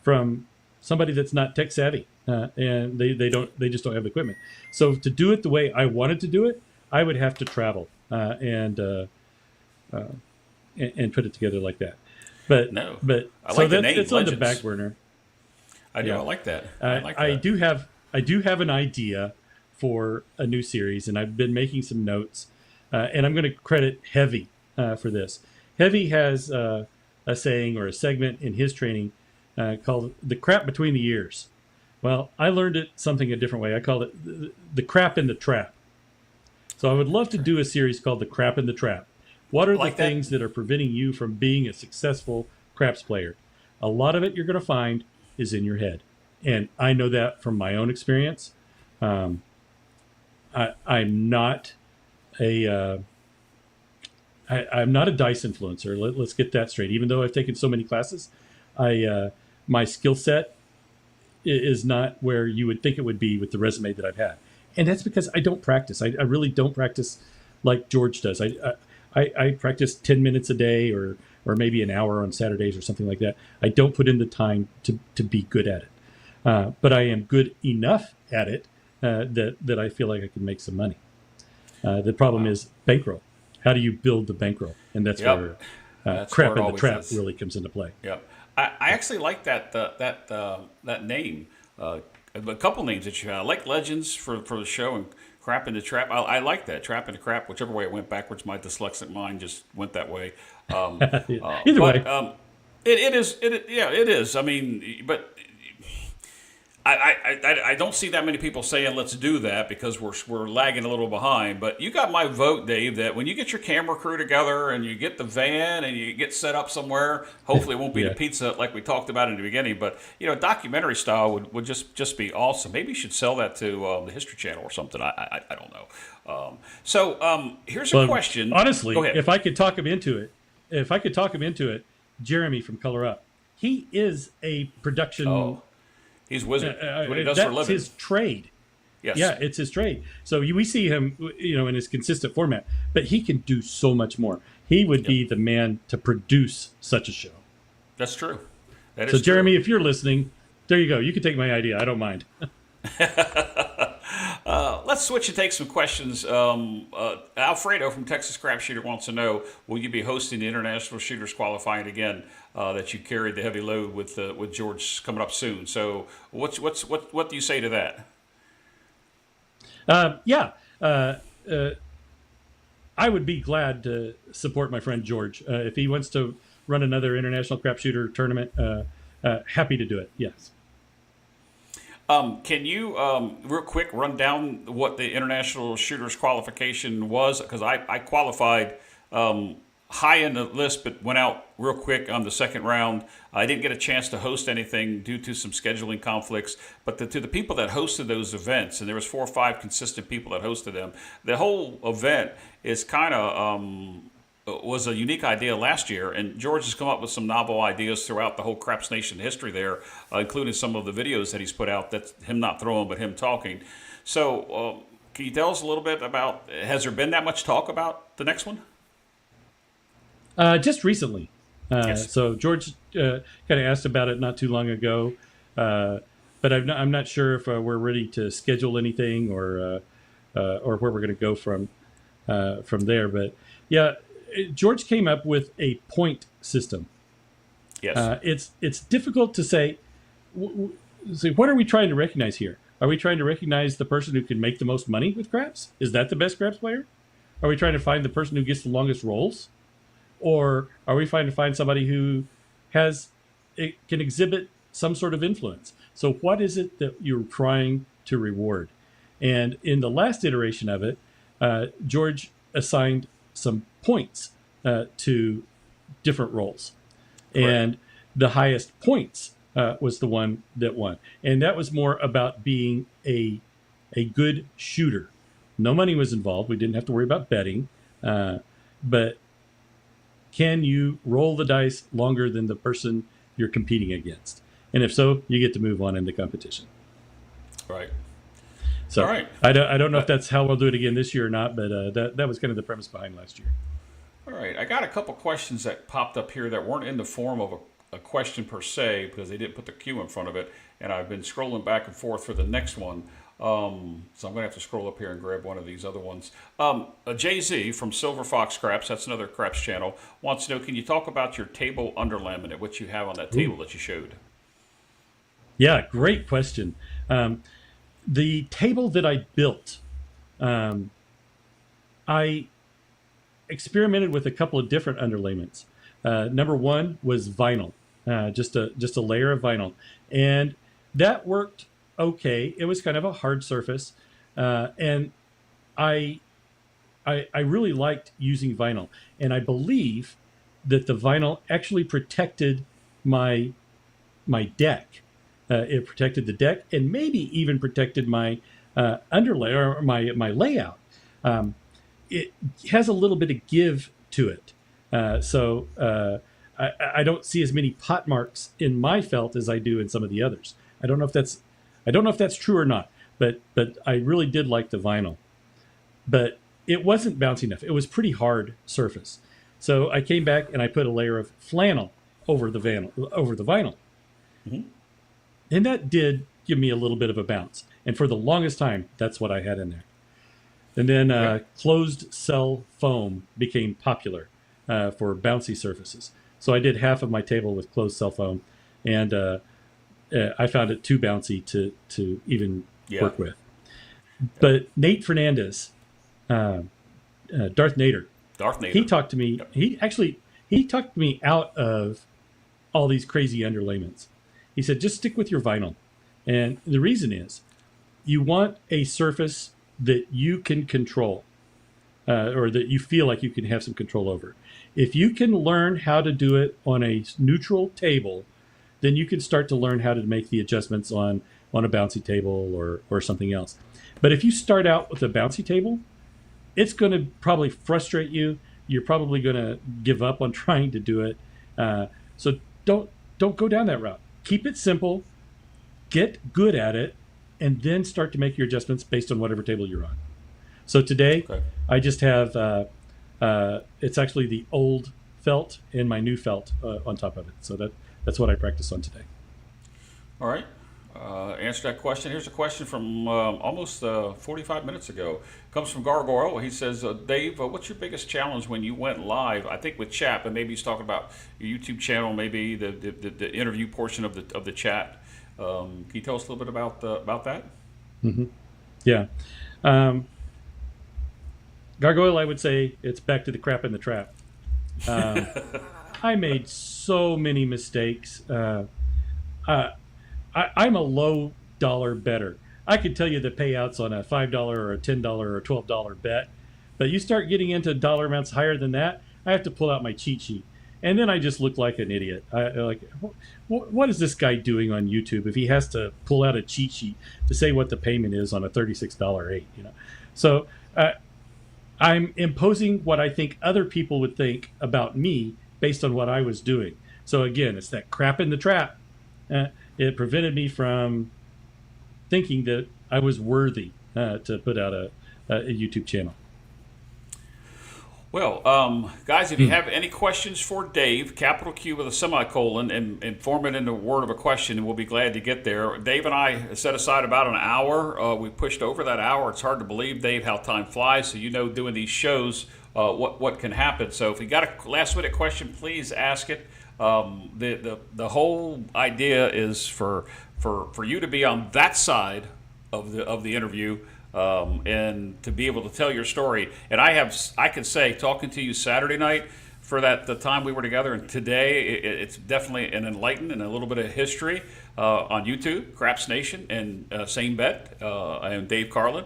from somebody that's not tech savvy, and they just don't have the equipment. So to do it the way I wanted to do it, I would have to travel and put it together like that. But so it's on the back burner. I like that. I do have an idea for a new series, and I've been making some notes, and I'm going to credit Heavy for this. Heavy has a saying or a segment in his training called "the crap between the ears," Well, I learned it something a different way. I called it the crap in the trap. So I would love to do a series called The Crap in the Trap. What are Like the that. things that are preventing you from being a successful craps player? A lot of it you're going to find is in your head. And I know that from my own experience. I'm not I'm not a dice influencer. Let's get that straight. Even though I've taken so many classes, my skill set is not where you would think it would be with the resume that I've had. And that's because I don't practice. I really don't practice like George does. I practice 10 minutes a day or maybe an hour on Saturdays or something like that. I don't put in the time to be good at it. But I am good enough at it that I feel like I can make some money. The problem is bankroll. How do you build the bankroll? And that's where crap in the trap really comes into play. Yep. I actually like that name. A couple names that you had. I like Legends for the show and Crap in the Trap. I like that. Trap in the Crap. Whichever way it went backwards, my dyslexic mind just went that way. Either way. It is. I mean, but I don't see that many people saying let's do that because we're lagging a little behind. But you got my vote, Dave, that when you get your camera crew together and you get the van and you get set up somewhere, hopefully it won't be the pizza like we talked about in the beginning. But documentary style would just be awesome. Maybe you should sell that to the History Channel or something. I don't know. Here's a question. Honestly, go ahead. if I could talk him into it, Jeremy from Color Up, he is a production. Oh. He's wizard. What he does that's for a living. His trade. Yes. Yeah, it's his trade. So we see him, in his consistent format, but he can do so much more. He would be the man to produce such a show. That's true. That so, is Jeremy, true. if you're listening, there you go. You can take my idea. I don't mind. Let's switch and take some questions. Alfredo from Texas Crap Shooter wants to know: will you be hosting the International Shooters Qualifying again? That you carried the heavy load with George coming up soon. So, what do you say to that? I would be glad to support my friend George if he wants to run another International Crap Shooter tournament. Happy to do it. Yes. Can you, real quick, run down what the International Shooters qualification was? Because I qualified high in the list, but went out real quick on the second round. I didn't get a chance to host anything due to some scheduling conflicts. But to the people that hosted those events, and there was 4 or 5 consistent people that hosted them, the whole event is kind of was a unique idea last year, and George has come up with some novel ideas throughout the whole Craps Nation history there, including some of the videos that he's put out. That's him not throwing, but him talking. So can you tell us a little bit about, has there been that much talk about the next one? Just recently. Yes. So George kind of asked about it not too long ago, but I'm not sure if we're ready to schedule anything or where we're going to go from there. But yeah, George came up with a point system. Yes. It's difficult to say. So what are we trying to recognize here? Are we trying to recognize the person who can make the most money with craps? Is that the best craps player? Are we trying to find the person who gets the longest rolls? Or are we trying to find somebody who can exhibit some sort of influence? So what is it that you're trying to reward? And in the last iteration of it, George assigned some points to different roles. Correct. And the highest points was the one that won. And that was more about being a good shooter. No money was involved. We didn't have to worry about betting. But can you roll the dice longer than the person you're competing against? And if so, you get to move on in the competition. Right. So all right. I don't know if that's how we'll do it again this year or not, but that was kind of the premise behind last year. All right. I got a couple questions that popped up here that weren't in the form of a question per se because they didn't put the Q in front of it. And I've been scrolling back and forth for the next one. So I'm going to have to scroll up here and grab one of these other ones. Jay-Z from Silver Fox Craps, that's another Craps channel, wants to know, can you talk about your table underlaminate, what you have on that table that you showed? Yeah, great question. The table that I built, I experimented with a couple of different underlayments. Number one was vinyl, just a layer of vinyl. And that worked okay. It was kind of a hard surface, and I, I really liked using vinyl, and I believe that the vinyl actually protected my deck. It protected the deck, and maybe even protected my underlay or my layout. It has a little bit of give to it, so I don't see as many pot marks in my felt as I do in some of the others. I don't know if that's true or not, but I really did like the vinyl. But it wasn't bouncy enough. It was pretty hard surface. So I came back and I put a layer of flannel over the vinyl. Mhm. And that did give me a little bit of a bounce. And for the longest time, that's what I had in there. And then closed cell foam became popular for bouncy surfaces. So I did half of my table with closed cell foam, and I found it too bouncy to even work with. But Nate Fernandez, Darth Nader, he talked to me. Yep. He talked me out of all these crazy underlayments. He said, just stick with your vinyl. And the reason is you want a surface that you can control, or that you feel like you can have some control over. If you can learn how to do it on a neutral table, then you can start to learn how to make the adjustments on a bouncy table or something else. But if you start out with a bouncy table, it's going to probably frustrate you. You're probably going to give up on trying to do it. So don't go down that route. Keep it simple, get good at it, and then start to make your adjustments based on whatever table you're on. So today, I just have, it's actually the old felt and my new felt on top of it. So that's what I practice on today. All right. Answer that question. Here's a question from almost 45 minutes ago. Comes from Gargoyle. He says, Dave, what's your biggest challenge when you went live? I think with chat, but maybe he's talking about your YouTube channel, maybe the interview portion of the chat. Can you tell us a little bit about that? Mm-hmm. Yeah. Gargoyle, I would say it's back to the crap in the trap. I made so many mistakes. I'm a low dollar bettor. I could tell you the payouts on a $5 or a $10 or a $12 bet, but you start getting into dollar amounts higher than that, I have to pull out my cheat sheet. And then I just look like an idiot. What is this guy doing on YouTube if he has to pull out a cheat sheet to say what the payment is on a $36 8? So I'm imposing what I think other people would think about me based on what I was doing. So again, it's that crap in the trap. It prevented me from thinking that I was worthy to put out a YouTube channel. Well, guys, if you have any questions for Dave, capital Q with a semicolon, and form it into a word of a question, and we'll be glad to get there. Dave and I set aside about an hour. We pushed over that hour. It's hard to believe, Dave, how time flies. So doing these shows, what can happen. So if you got a last-minute question, please ask it. The whole idea is for you to be on that side of the interview, and to be able to tell your story. And I could say, talking to you Saturday night for the time we were together, and today it's definitely an enlightened and a little bit of history on YouTube, Craps Nation and Same Bet and Dave Carlin.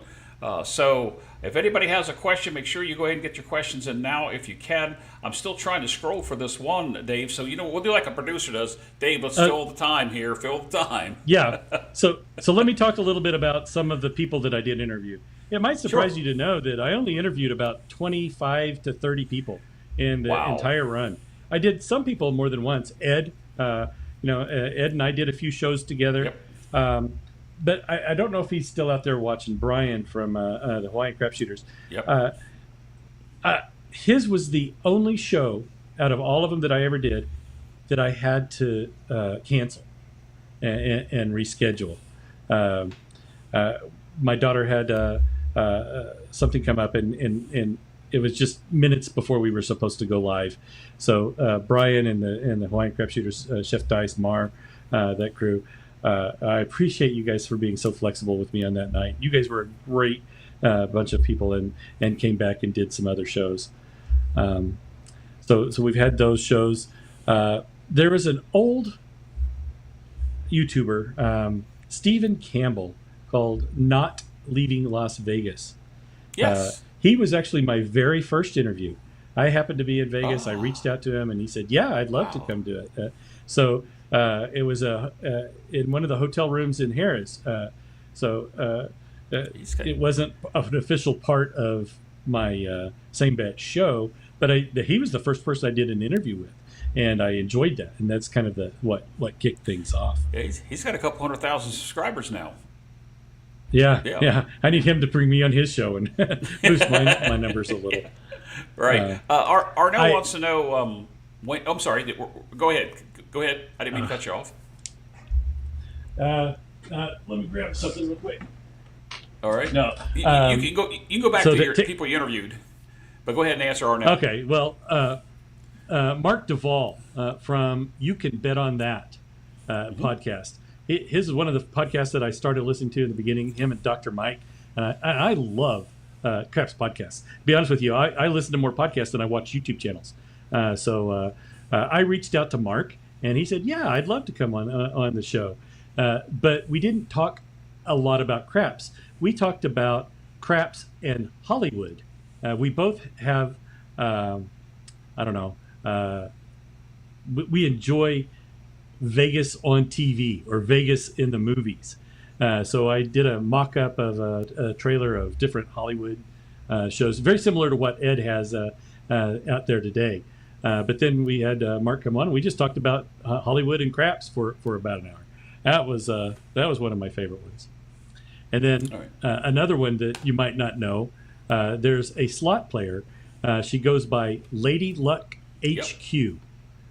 So if anybody has a question, make sure you go ahead and get your questions in now if you can. I'm still trying to scroll for this one, Dave. So, we'll do like a producer does. Dave, let's fill the time here. Fill the time. Yeah. So let me talk a little bit about some of the people that I did interview. It might surprise you to know that I only interviewed about 25 to 30 people in the entire run. I did some people more than once. Ed, Ed and I did a few shows together. Yep. But I don't know if he's still out there watching. Brian from the Hawaiian Crap Shooters. Yep. His was the only show out of all of them that I ever did that I had to cancel and reschedule. My daughter had something come up, and it was just minutes before we were supposed to go live. So Brian and the Hawaiian Crap Shooters, Chef Dice, Mar, that crew. I appreciate you guys for being so flexible with me on that night. You guys were a great bunch of people, and came back and did some other shows. So we've had those shows. There was an old YouTuber. Stephen Campbell called "Not Leaving Las Vegas." Yes. He was actually my very first interview. I happened to be in Vegas. I reached out to him, and he said, "Yeah, I'd love to come do it." So it was in one of the hotel rooms in Harris. It wasn't an official part of my Same Bet show, but he was the first person I did an interview with, and I enjoyed that. And that's kind of what kicked things off. Yeah, he's got a couple 100,000 subscribers now. Yeah. I need him to bring me on his show and boost my numbers a little. Right. Arnell wants to know. I'm sorry. Go ahead. I didn't mean to cut you off. Let me grab something real quick. All right. No. You can go back to your people you interviewed, but go ahead and answer Arnell. Okay. Well, Mark Duvall from You Can Bet on That podcast. His is one of the podcasts that I started listening to in the beginning. Him and Dr. Mike. I love Craps podcasts. To be honest with you, I listen to more podcasts than I watch YouTube channels. So I reached out to Mark, and he said, "Yeah, I'd love to come on the show." But we didn't talk a lot about craps. We talked about craps and Hollywood. We both have, we enjoy Vegas on TV or Vegas in the movies. So I did a mock-up of a trailer of different Hollywood shows, very similar to what Ed has out there today. But then we had Mark come on, and we just talked about Hollywood and craps for about an hour. That was one of my favorite ones. And then another one that you might not know, there's a slot player. She goes by Lady Luck HQ.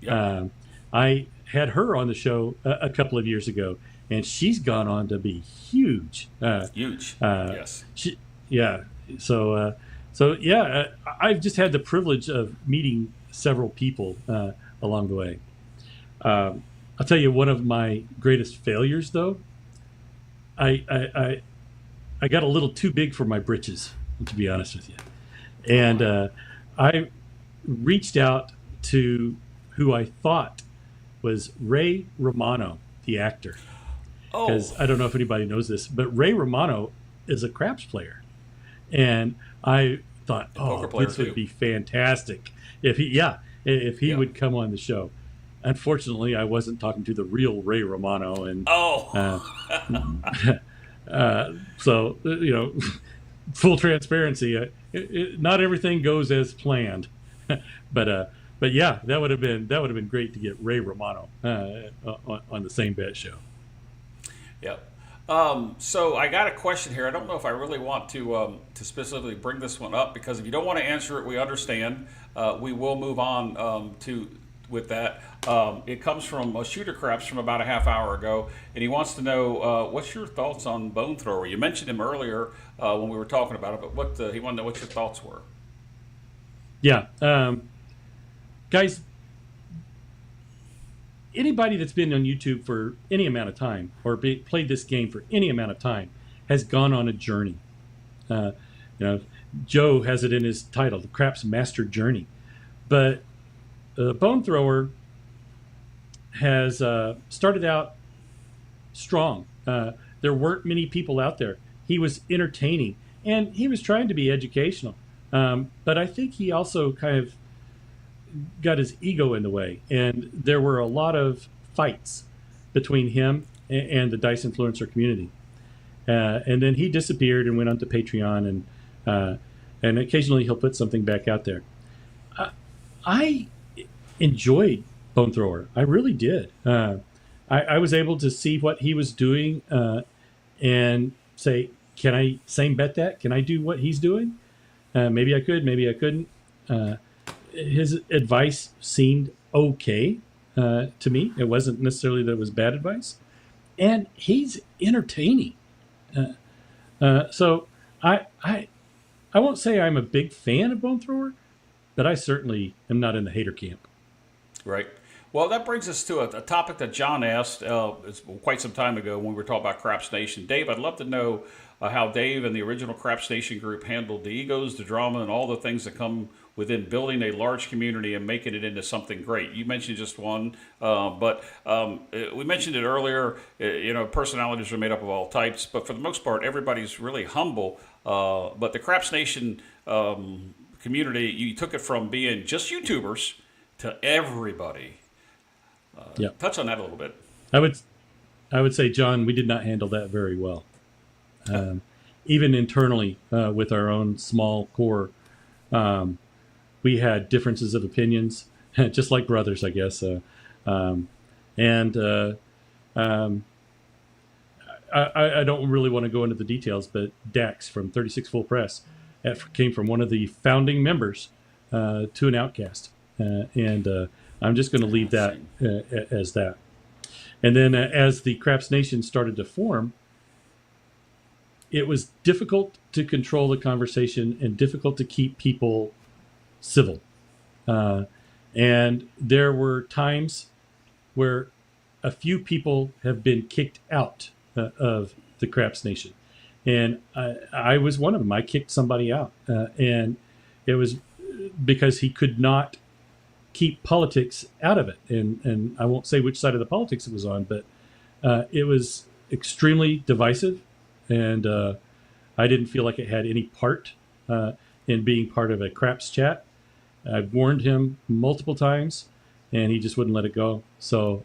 Yep. I had her on the show a couple of years ago, and she's gone on to be huge. Yes. I've just had the privilege of meeting several people along the way. I'll tell you one of my greatest failures, though. I got a little too big for my britches, to be honest with you, and I reached out to who I thought was Ray Romano, the actor. Because I don't know if anybody knows this, but Ray Romano is a craps player, and I thought, this would be fantastic if he would come on the show. Unfortunately, I wasn't talking to the real Ray Romano, and so full transparency, not everything goes as planned, but yeah, that would have been great to get Ray Romano on the Same Bet show. Yep. So I got a question here. I don't know if I really want to specifically bring this one up, because if you don't want to answer it, we understand. We will move on with that. It comes from Shooter Craps from about a half hour ago, and he wants to know what's your thoughts on Bone Thrower. You mentioned him earlier when we were talking about it, but he wanted to know what your thoughts were. Yeah, guys. Anybody that's been on YouTube for any amount of time or played this game for any amount of time has gone on a journey. Joe has it in his title, the Craps Master Journey. But Bone Thrower has started out strong. There weren't many people out there. He was entertaining, and he was trying to be educational. But I think he also kind of got his ego in the way, and there were a lot of fights between him and the Dice Influencer community. And then he disappeared and went onto Patreon, and occasionally he'll put something back out there. I enjoyed Bone Thrower. I really did. I was able to see what he was doing and say, can I same bet that? Can I do what he's doing? Maybe I could, maybe I couldn't. His advice seemed okay to me. It wasn't necessarily that it was bad advice. And he's entertaining. So I won't say I'm a big fan of Bone Thrower, but I certainly am not in the hater camp. Right. Well, that brings us to a topic that John asked quite some time ago when we were talking about Craps Nation. Dave, I'd love to know how Dave and the original Craps Nation group handled the egos, the drama, and all the things that come within building a large community and making it into something great. You mentioned just one, but we mentioned it earlier. Personalities are made up of all types, but for the most part, everybody's really humble. But the Craps Nation community, you took it from being just YouTubers to everybody. Touch on that a little bit. I would say, John, we did not handle that very well. Even internally, with our own small core, we had differences of opinions, just like brothers, I guess. I don't really want to go into the details, but Dax from 36 Full Press came from one of the founding members to an outcast. I'm just going to leave that as that. And then as the Craps Nation started to form, it was difficult to control the conversation and difficult to keep people civil. And there were times where a few people have been kicked out of the Craps Nation. And I was one of them. I kicked somebody out. And it was because he could not keep politics out of it. And I won't say which side of the politics it was on, but it was extremely divisive. And I didn't feel like it had any part in being part of a Craps chat. I've warned him multiple times, and he just wouldn't let it go. So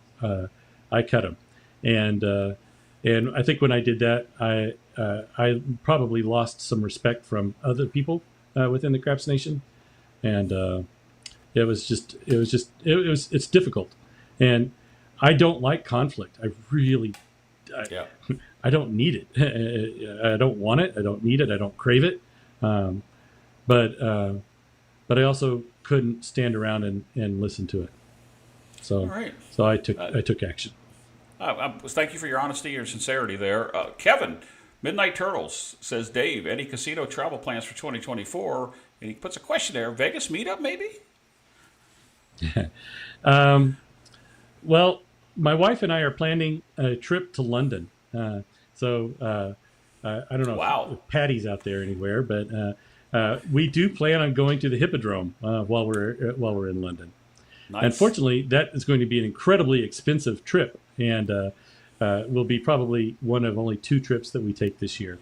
I cut him. And I think when I did that, I probably lost some respect from other people within the Craps Nation. And it's difficult. And I don't like conflict. I don't need it. I don't want it. I don't need it. I don't crave it. But I also couldn't stand around and listen to it. So, all right. So I took action. Thank you for your honesty, your sincerity there. Kevin, Midnight Turtles says, Dave, any casino travel plans for 2024? And he puts a question there. Vegas meetup, maybe? Well, my wife and I are planning a trip to London. So I don't know if Patty's out there anywhere, but we do plan on going to the Hippodrome while we're in London. Nice. Unfortunately, that is going to be an incredibly expensive trip, and will be probably one of only 2 trips that we take this year.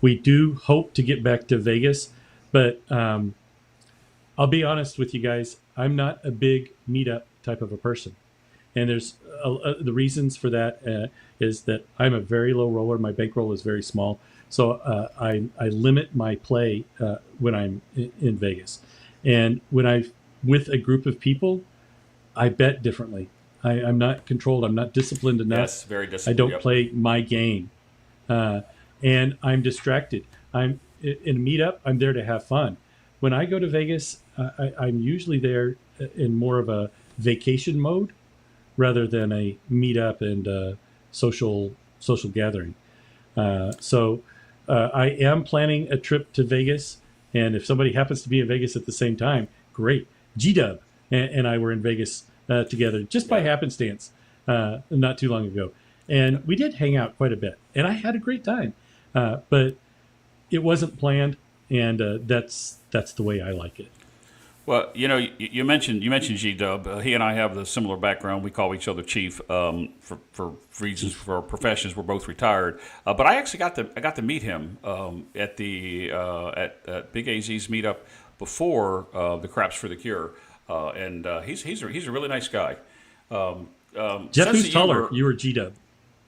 We do hope to get back to Vegas, but I'll be honest with you guys. I'm not a big meetup type of a person. And there's the reasons for that is that I'm a very low roller. My bankroll is very small. So I limit my play when I'm in Vegas. And when I'm with a group of people, I bet differently. I'm not controlled. I'm not disciplined enough. Yes, very disciplined. I don't play my game. And I'm distracted. I'm in a meetup. I'm there to have fun. When I go to Vegas, I'm usually there in more of a vacation mode rather than a meetup and social gathering. So I am planning a trip to Vegas, and if somebody happens to be in Vegas at the same time, great. G-Dub and I were in Vegas together just by happenstance not too long ago, and we did hang out quite a bit, and I had a great time. But it wasn't planned, and that's the way I like it. Well, you mentioned G-Dub. He and I have the similar background. We call each other Chief for reasons for our professions. We're both retired, but I actually got to meet him at the at Big AZ's meetup before the Craps for the Cure, and he's a really nice guy. Jeff, who's taller? You or G-Dub?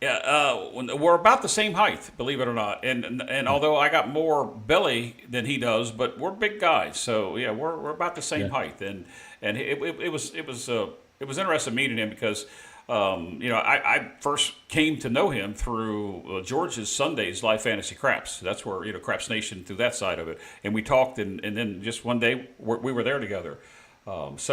Yeah, we're about the same height, believe it or not. And although I got more belly than he does, but we're big guys, so yeah, we're about the same height. And it was interesting meeting him because I first came to know him through George's Sundays Live Fantasy Craps. That's where Craps Nation through that side of it, and we talked, and then just one day we were there together. He's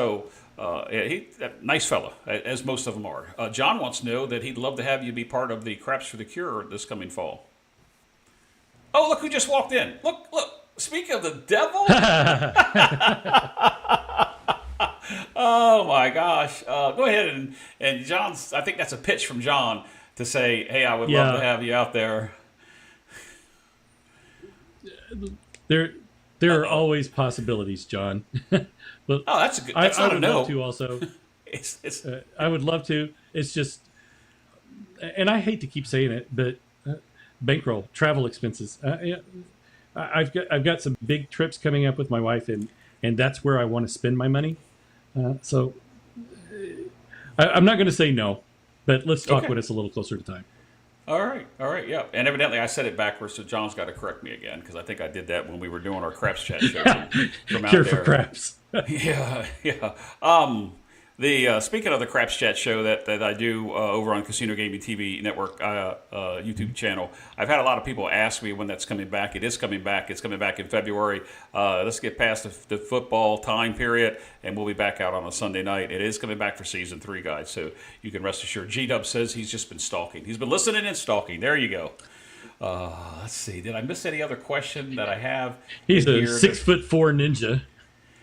a nice fella, as most of them are. John wants to know that he'd love to have you be part of the Craps for the Cure this coming fall. Oh, look who just walked in. Look. Speak of the devil. Oh, my gosh. Go ahead and John's, I think that's a pitch from John to say, hey, I would love to have you out there. There are always possibilities, John. But Oh, that's a good. That's I not a would no. love to also. It's I would love to. It's just, and I hate to keep saying it, but bankroll, travel expenses. I've got some big trips coming up with my wife, and that's where I want to spend my money. So I'm not going to say no, but let's talk Okay. when it's a little closer to time. all right, yeah. And evidently, I said it backwards, so John's got to correct me again because I think I did that when we were doing our Craps Chat show from out Cure for there. craps. Yeah, yeah. The speaking of the Craps Chat show that I do over on Casino Gaming TV Network YouTube channel, I've had a lot of people ask me when that's coming back. It is coming back. It's coming back in February. Let's get past the football time period, and we'll be back out on a Sunday night. It is coming back for season 3, guys. So you can rest assured. G-Dub says he's just been stalking. He's been listening and stalking. There you go. Let's see. Did I miss any other question that I have? He's in a here 6'4" ninja.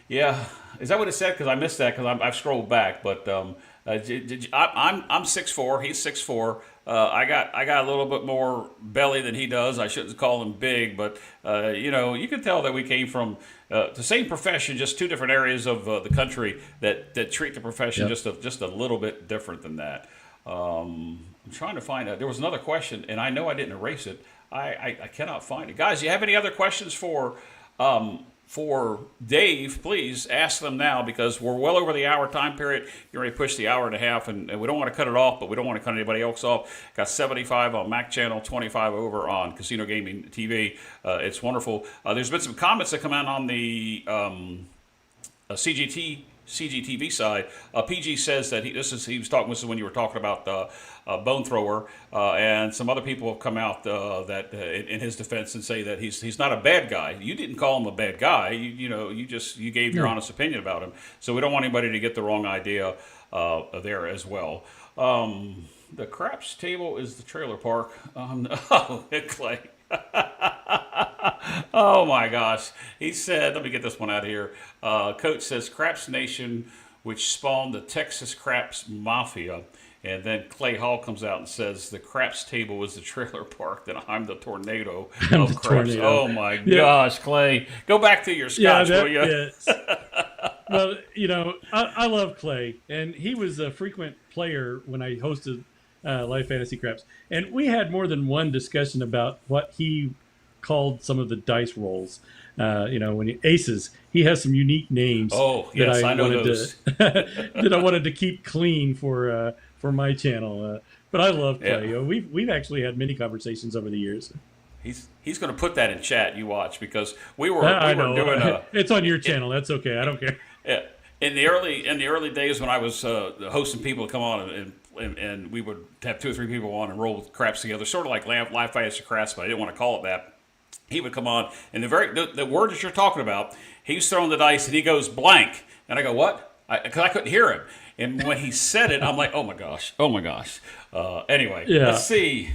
Yeah, is that what it said? Because I missed that because I've scrolled back. But I'm 6'4". He's 6'4". I got a little bit more belly than he does. I shouldn't call him big, but you can tell that we came from the same profession, just 2 different areas of the country that treat the profession Yep. just a little bit different than that. I'm trying to find out. There was another question, and I know I didn't erase it. I cannot find it. Guys, you have any other questions for Dave? Please ask them now because we're well over the hour time period. You're ready to push the hour and a half, and we don't want to cut it off, but we don't want to cut anybody else off. Got 75 on Mac Channel, 25 over on Casino Gaming TV. It's wonderful. There's been some comments that come out on the CGTV side. PG says that he was talking. This is when you were talking about Bone Thrower, and some other people have come out that in his defense and say that he's not a bad guy. You didn't call him a bad guy. You gave your honest opinion about him. So we don't want anybody to get the wrong idea there as well. The craps table is the trailer park. Clay. Oh my gosh. He said, let me get this one out of here. Coach says Craps Nation, which spawned the Texas Craps Mafia. And then Clay Hall comes out and says the craps table is the trailer park, then I'm the tornado of craps. Tornado. Oh my gosh, Clay. Go back to your scotch, will you? Yes. Well, I love Clay, and he was a frequent player when I hosted Live Fantasy Craps. And we had more than one discussion about what he called some of the dice rolls. When aces, he has some unique names. Oh, yes, I know those. That I wanted to keep clean for my channel. But I love Clay. Yeah. We've actually had many conversations over the years. He's going to put that in chat. You watch because we were doing it's on your channel. That's okay. I don't care. Yeah. In the early days when I was hosting people to come on and we would have 2 or 3 people on and roll craps together, sort of like Live Fantasy Craps, but I didn't want to call it that. He would come on, and the word that you're talking about, he's throwing the dice, and he goes blank. And I go, what? Because I couldn't hear him. And when he said it, I'm like, oh, my gosh. Anyway, Yeah. Let's see.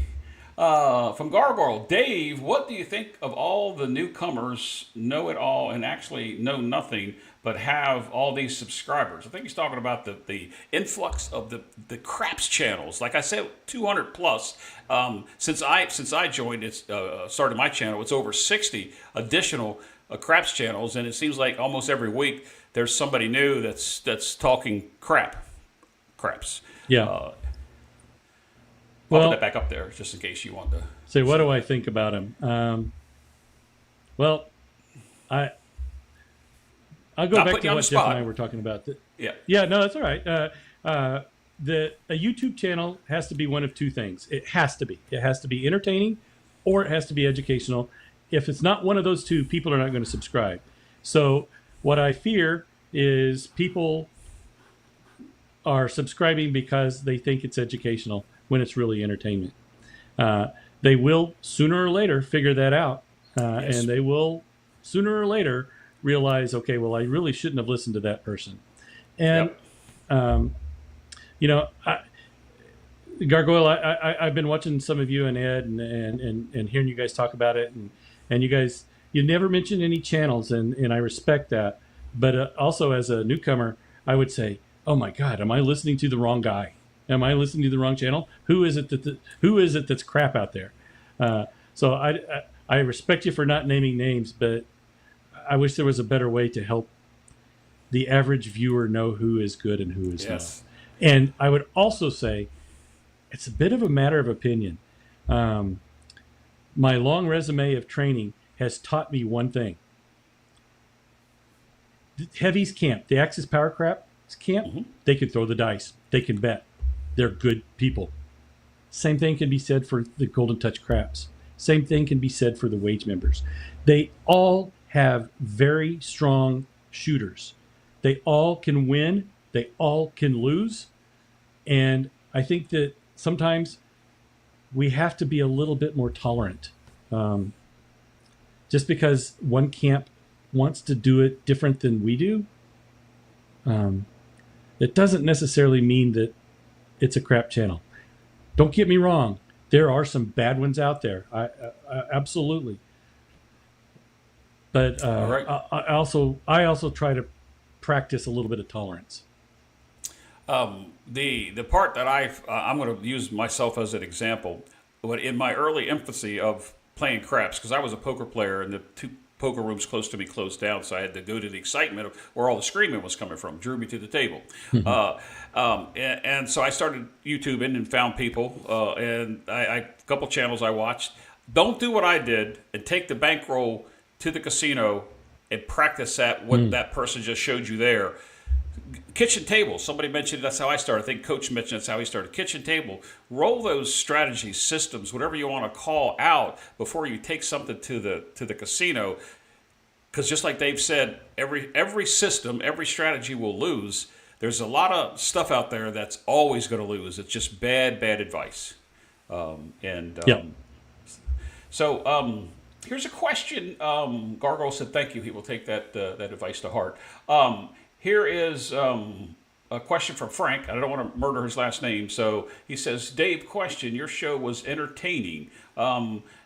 From Gargoyle, Dave, what do you think of all the newcomers know it all and actually know nothing but have all these subscribers? I think he's talking about the influx of the craps channels. Like I said, 200 plus. Since I joined, started my channel, it's over 60 additional craps channels, and it seems like almost every week there's somebody new that's talking craps. Yeah. I'll Well- put that back up there just in case you want to. So what do I think about him? Well, I'll go Not back putting you to on what the Jeff spot. and I were talking about. Yeah. Yeah, no, that's all right. A YouTube channel has to be one of 2 things. It has to be. It has to be entertaining, or it has to be educational. If it's not one of those 2, people are not going to subscribe. So what I fear is people are subscribing because they think it's educational when it's really entertainment. They will sooner or later figure that out, Yes. and they will sooner or later realize, okay, well, I really shouldn't have listened to that person. And Gargoyle, I've been watching some of you and Ed and hearing you guys talk about it, and you guys, you never mention any channels, and I respect that. But also as a newcomer, I would say, oh my God, am I listening to the wrong guy? Am I listening to the wrong channel? Who is it that's crap out there? So I respect you for not naming names, but I wish there was a better way to help the average viewer know who is good and who is not. And I would also say it's a bit of a matter of opinion. My long resume of training has taught me one thing. Heavies camp, the Axis Power Crap camp, they can throw the dice. They can bet. They're good people. Same thing can be said for the Golden Touch Craps. Same thing can be said for the Wage members. They all have very strong shooters. They all can win. They all can lose. And I think that sometimes we have to be a little bit more tolerant. Just because one camp wants to do it different than we do, it doesn't necessarily mean that it's a crap channel. Don't get me wrong. There are some bad ones out there. I absolutely. But right. I also try to practice a little bit of tolerance. The part that I'm going to use myself as an example. But in my early infancy of playing craps, because I was a poker player and the two poker rooms close to me closed down, so I had to go to the excitement of where all the screaming was coming from, drew me to the table. And so I started YouTubing and found people, and a couple channels I watched. Don't do what I did and take the bankroll to the casino and practice at what that person just showed you there. Kitchen table. Somebody mentioned that's how I started. I think Coach mentioned that's how he started. Kitchen table. Roll those strategies, systems, whatever you want to call out before you take something to the casino. Because just like Dave said, every system, every strategy will lose. There's a lot of stuff out there that's always going to lose. It's just bad advice. So here's a question. Gargoyle said, "Thank you." He will take that advice to heart. Here is a question from Frank. I don't want to murder his last name. So he says, Dave, question. Your show was entertaining.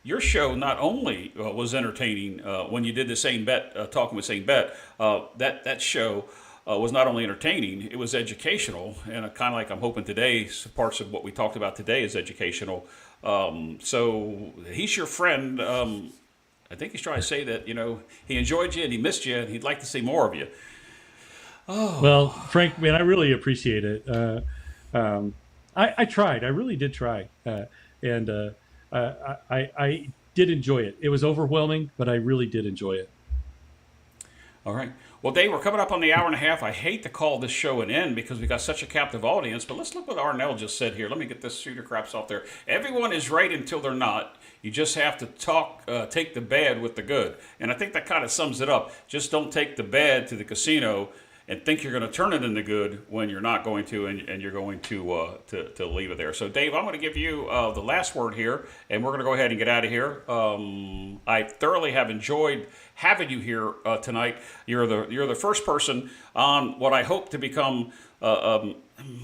Your show not only was entertaining when you did the Same Bet, Talking with Same Bet, that show was not only entertaining, it was educational. And kind of like I'm hoping today, parts of what we talked about today is educational. So he's your friend. I think he's trying to say that, he enjoyed you and he missed you and he'd like to see more of you. Oh. Well, Frank, man, I really appreciate it. I tried. I really did try. And I did enjoy it. It was overwhelming, but I really did enjoy it. All right. Well, Dave, we're coming up on the hour and a half. I hate to call this show an end because we got such a captive audience, but let's look what Arnell just said here. Let me get this shooter craps off there. Everyone is right until they're not. You just have to take the bad with the good. And I think that kind of sums it up. Just don't take the bad to the casino and think you're going to turn it into good when you're not going to, and you're going to leave it there. So, Dave, I'm going to give you the last word here, and we're going to go ahead and get out of here. I thoroughly have enjoyed having you here tonight. You're the first person on what I hope to become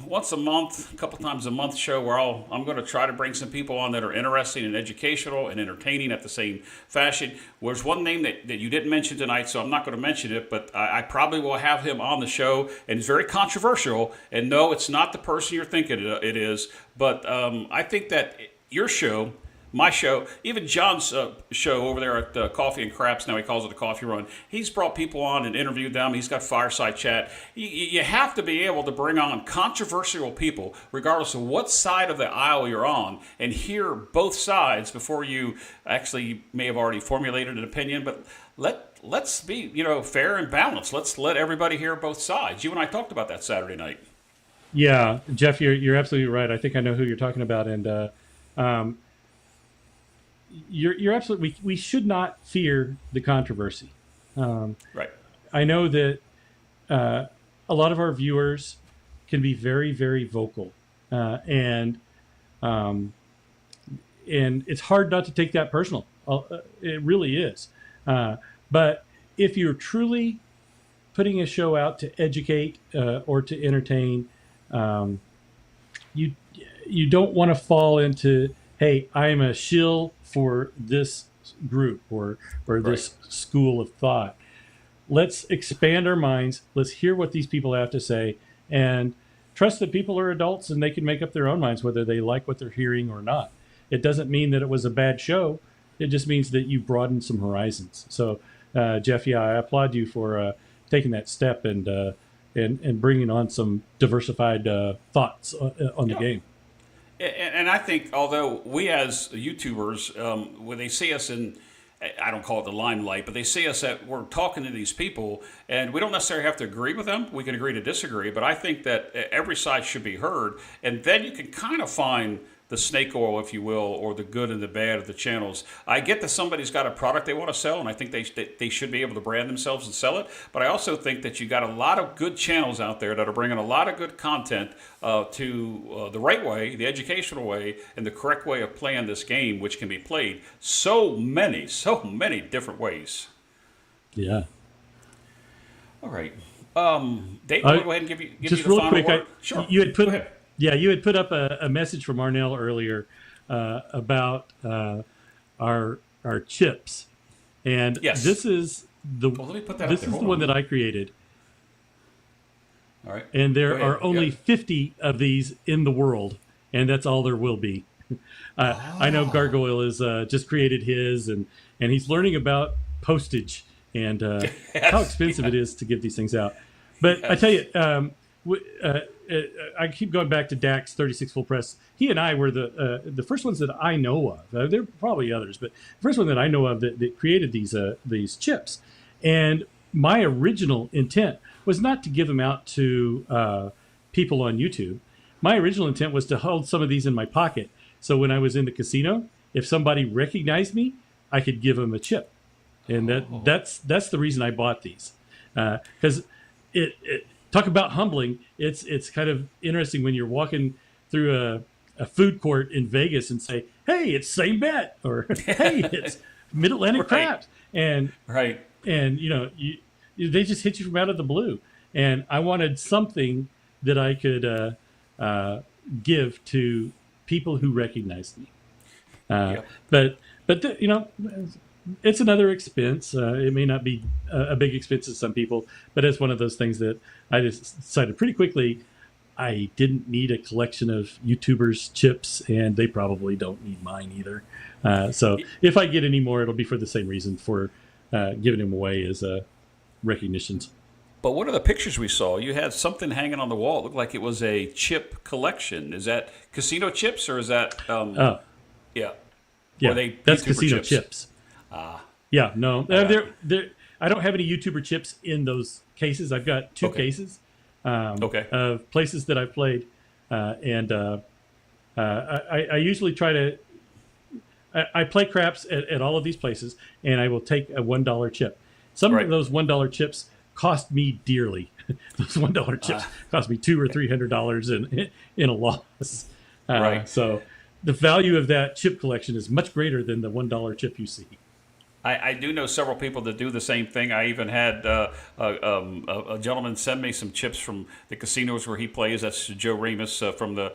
once a month, a couple times a month show where I'm going to try to bring some people on that are interesting and educational and entertaining at the same fashion. There's one name that you didn't mention tonight, so I'm not going to mention it, but I probably will have him on the show, and it's very controversial. And no, it's not the person you're thinking it is, but I think that your show, my show, even John's show over there at Coffee and Craps, now he calls it the Coffee Run, he's brought people on and interviewed them. He's got fireside chat. You have to be able to bring on controversial people, regardless of what side of the aisle you're on, and hear both sides before you actually may have already formulated an opinion. But let's be fair and balanced. Let's let everybody hear both sides. You and I talked about that Saturday night. Yeah, Jeff, you're absolutely right. I think I know who you're talking about, and You're absolutely. We should not fear the controversy. Right. I know that a lot of our viewers can be very, very vocal, and it's hard not to take that personal. It really is. But if you're truly putting a show out to educate or to entertain, you don't want to fall into, hey, I'm a shill for this group or this school of thought. Let's expand our minds. Let's hear what these people have to say, and trust that people are adults and they can make up their own minds whether they like what they're hearing or not. It doesn't mean that it was a bad show. It just means that you broadened some horizons. So Jeff, yeah, I applaud you for taking that step and bringing on some diversified thoughts on the game. And I think, although we as YouTubers, when they see us in, I don't call it the limelight, but they see us that we're talking to these people, and we don't necessarily have to agree with them. We can agree to disagree, but I think that every side should be heard, and then you can kind of find the snake oil, if you will, or the good and the bad of the channels. I get that somebody's got a product they want to sell, and I think they should be able to brand themselves and sell it. But I also think that you got a lot of good channels out there that are bringing a lot of good content to the right way, the educational way, and the correct way of playing this game, which can be played so many different ways. Yeah. All right. Dave, I'll go ahead and give you just the real final quick. word. Sure. You had put. Go ahead. Yeah, you had put up a message from Arnell earlier about our chips, and Yes. this is the Well, let me put that up this there. is the Hold one on. that I created, All right. and there Go ahead. are only Yeah. 50 of these in the world, and that's all there will be. I know Gargoyle has just created his, and he's learning about postage and how expensive it is to give these things out. But I tell you, I keep going back to Dax 36 full press. He and I were the first ones that I know of. There are probably others, but the first one that I know of that created these chips. And my original intent was not to give them out to people on YouTube. My original intent was to hold some of these in my pocket. So when I was in the casino, if somebody recognized me, I could give them a chip. And that's the reason I bought these. Because it talk about humbling. It's kind of interesting when you're walking through a food court in Vegas and say, "Hey, it's Same Bet," or "Hey, it's Mid Atlantic Crabs," and Right. they just hit you from out of the blue. And I wanted something that I could give to people who recognized me. Yep. But it's another expense. It may not be a big expense to some people, but it's one of those things that I just decided pretty quickly I didn't need a collection of YouTubers' chips, and they probably don't need mine either. So if I get any more, it'll be for the same reason, for giving them away as recognitions. But what are the pictures we saw? You had something hanging on the wall. It looked like it was a chip collection. Is that casino chips, or is that? Yeah. Yeah, Or they that's YouTuber casino chips. Yeah, no, I don't have any YouTuber chips in those cases. I've got two cases of places that I've played, and I usually try to. I play craps at all of these places, and I will take a $1 chip. Some of those $1 chips cost me dearly. Those $1 chips cost me $200 or $300 in a loss. So the value of that chip collection is much greater than the $1 chip you see. I do know several people that do the same thing. I even had a gentleman send me some chips from the casinos where he plays. That's Joe Remus from the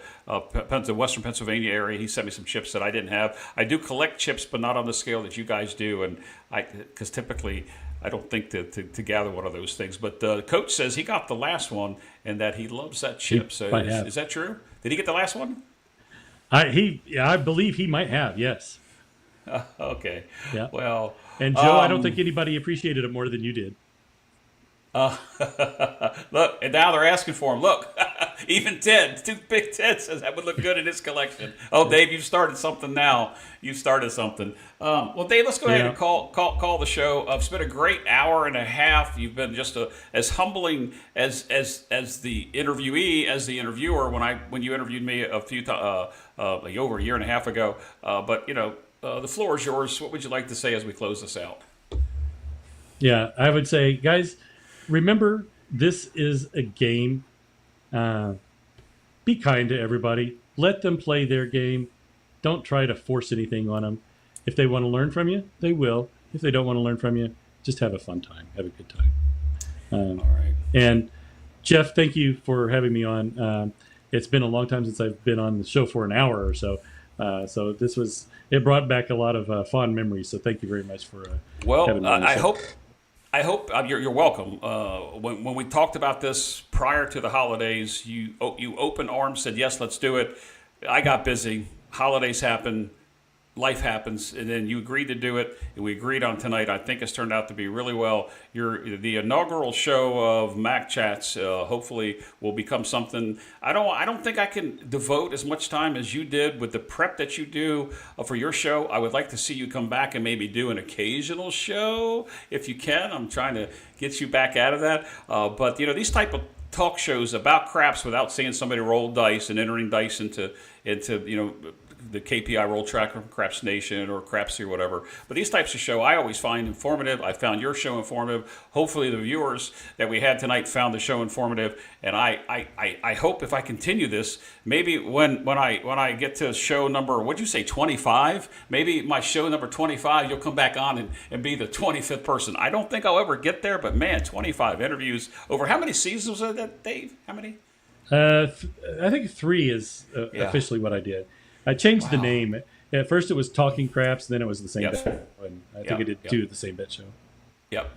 Western Pennsylvania area. He sent me some chips that I didn't have. I do collect chips, but not on the scale that you guys do, and because typically I don't think to gather one of those things. But Coach says he got the last one and that he loves that chip. So is that true? Did he get the last one? I believe he might have, yes. Okay. Yeah. Well, and Joe, I don't think anybody appreciated it more than you did. Look, and now they're asking for him. Look, even Ted, Big Ted says that would look good in his collection. Oh, Dave, you've started something now. You've started something. Well, Dave, let's go ahead and call the show. It's been a great hour and a half. You've been just as humbling as the interviewee, as the interviewer when you interviewed me a few over a year and a half ago. But the floor is yours. What would you like to say as we close this out? Yeah, I would say, guys, remember, this is a game. Be kind to everybody. Let them play their game. Don't try to force anything on them. If they want to learn from you, they will. If they don't want to learn from you, just have a fun time. Have a good time. All right. And Jeff, thank you for having me on. It's been a long time since I've been on the show for an hour or so. So it brought back a lot of fond memories. So thank you very much for having me on the show. I hope you're welcome. When we talked about this prior to the holidays, you open arms, said yes, let's do it. I got busy. Holidays happen. life happens, and then you agreed to do it, and we agreed on tonight. I think it's turned out to be really well. The inaugural show of Mac Chats. Hopefully, will become something. I don't think I can devote as much time as you did with the prep that you do for your show. I would like to see you come back and maybe do an occasional show if you can. I'm trying to get you back out of that. But these type of talk shows about craps without seeing somebody roll dice and entering dice into the KPI roll tracker from Craps Nation or Crapsy or whatever. But these types of show I always find informative. I found your show informative. Hopefully the viewers that we had tonight found the show informative. And I hope if I continue this, maybe when I get to show number, what'd you say, 25? Maybe my show number 25, you'll come back on and be the 25th person. I don't think I'll ever get there, but man, 25 interviews over how many seasons was that, Dave? How many? I think 3 is officially what I did. I changed the name. At first it was Talking Craps, then it was the Same Bet Show. And I think I did 2 at the Same Bet Show. Yep.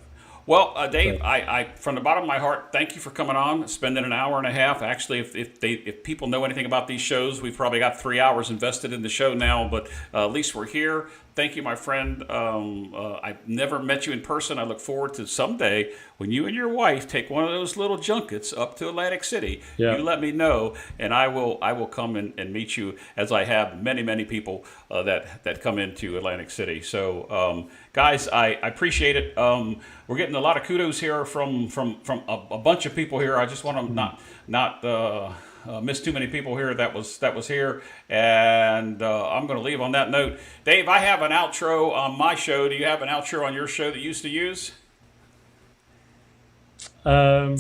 Well, Dave, I from the bottom of my heart, thank you for coming on, spending an hour and a half. Actually, if people know anything about these shows, we've probably got 3 hours invested in the show now, but at least we're here. Thank you, my friend. I've never met you in person. I look forward to someday when you and your wife take one of those little junkets up to Atlantic City. Yeah. You let me know, and I will come and meet you, as I have many people that come into Atlantic City. So, guys, I appreciate it. We're getting a lot of kudos here from a bunch of people here. I just want to not miss too many people here that was here, and I'm going to leave on that note. Dave, I have an outro on my show. Do you have an outro on your show that you used to use? I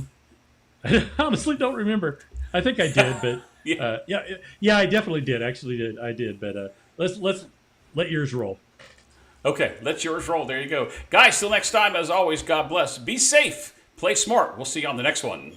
honestly don't remember. I think I did, but yeah, I definitely did. Actually, I did. But let's let yours roll. Okay, let yours roll. There you go, guys. Till next time, as always, God bless. Be safe. Play smart. We'll see you on the next one.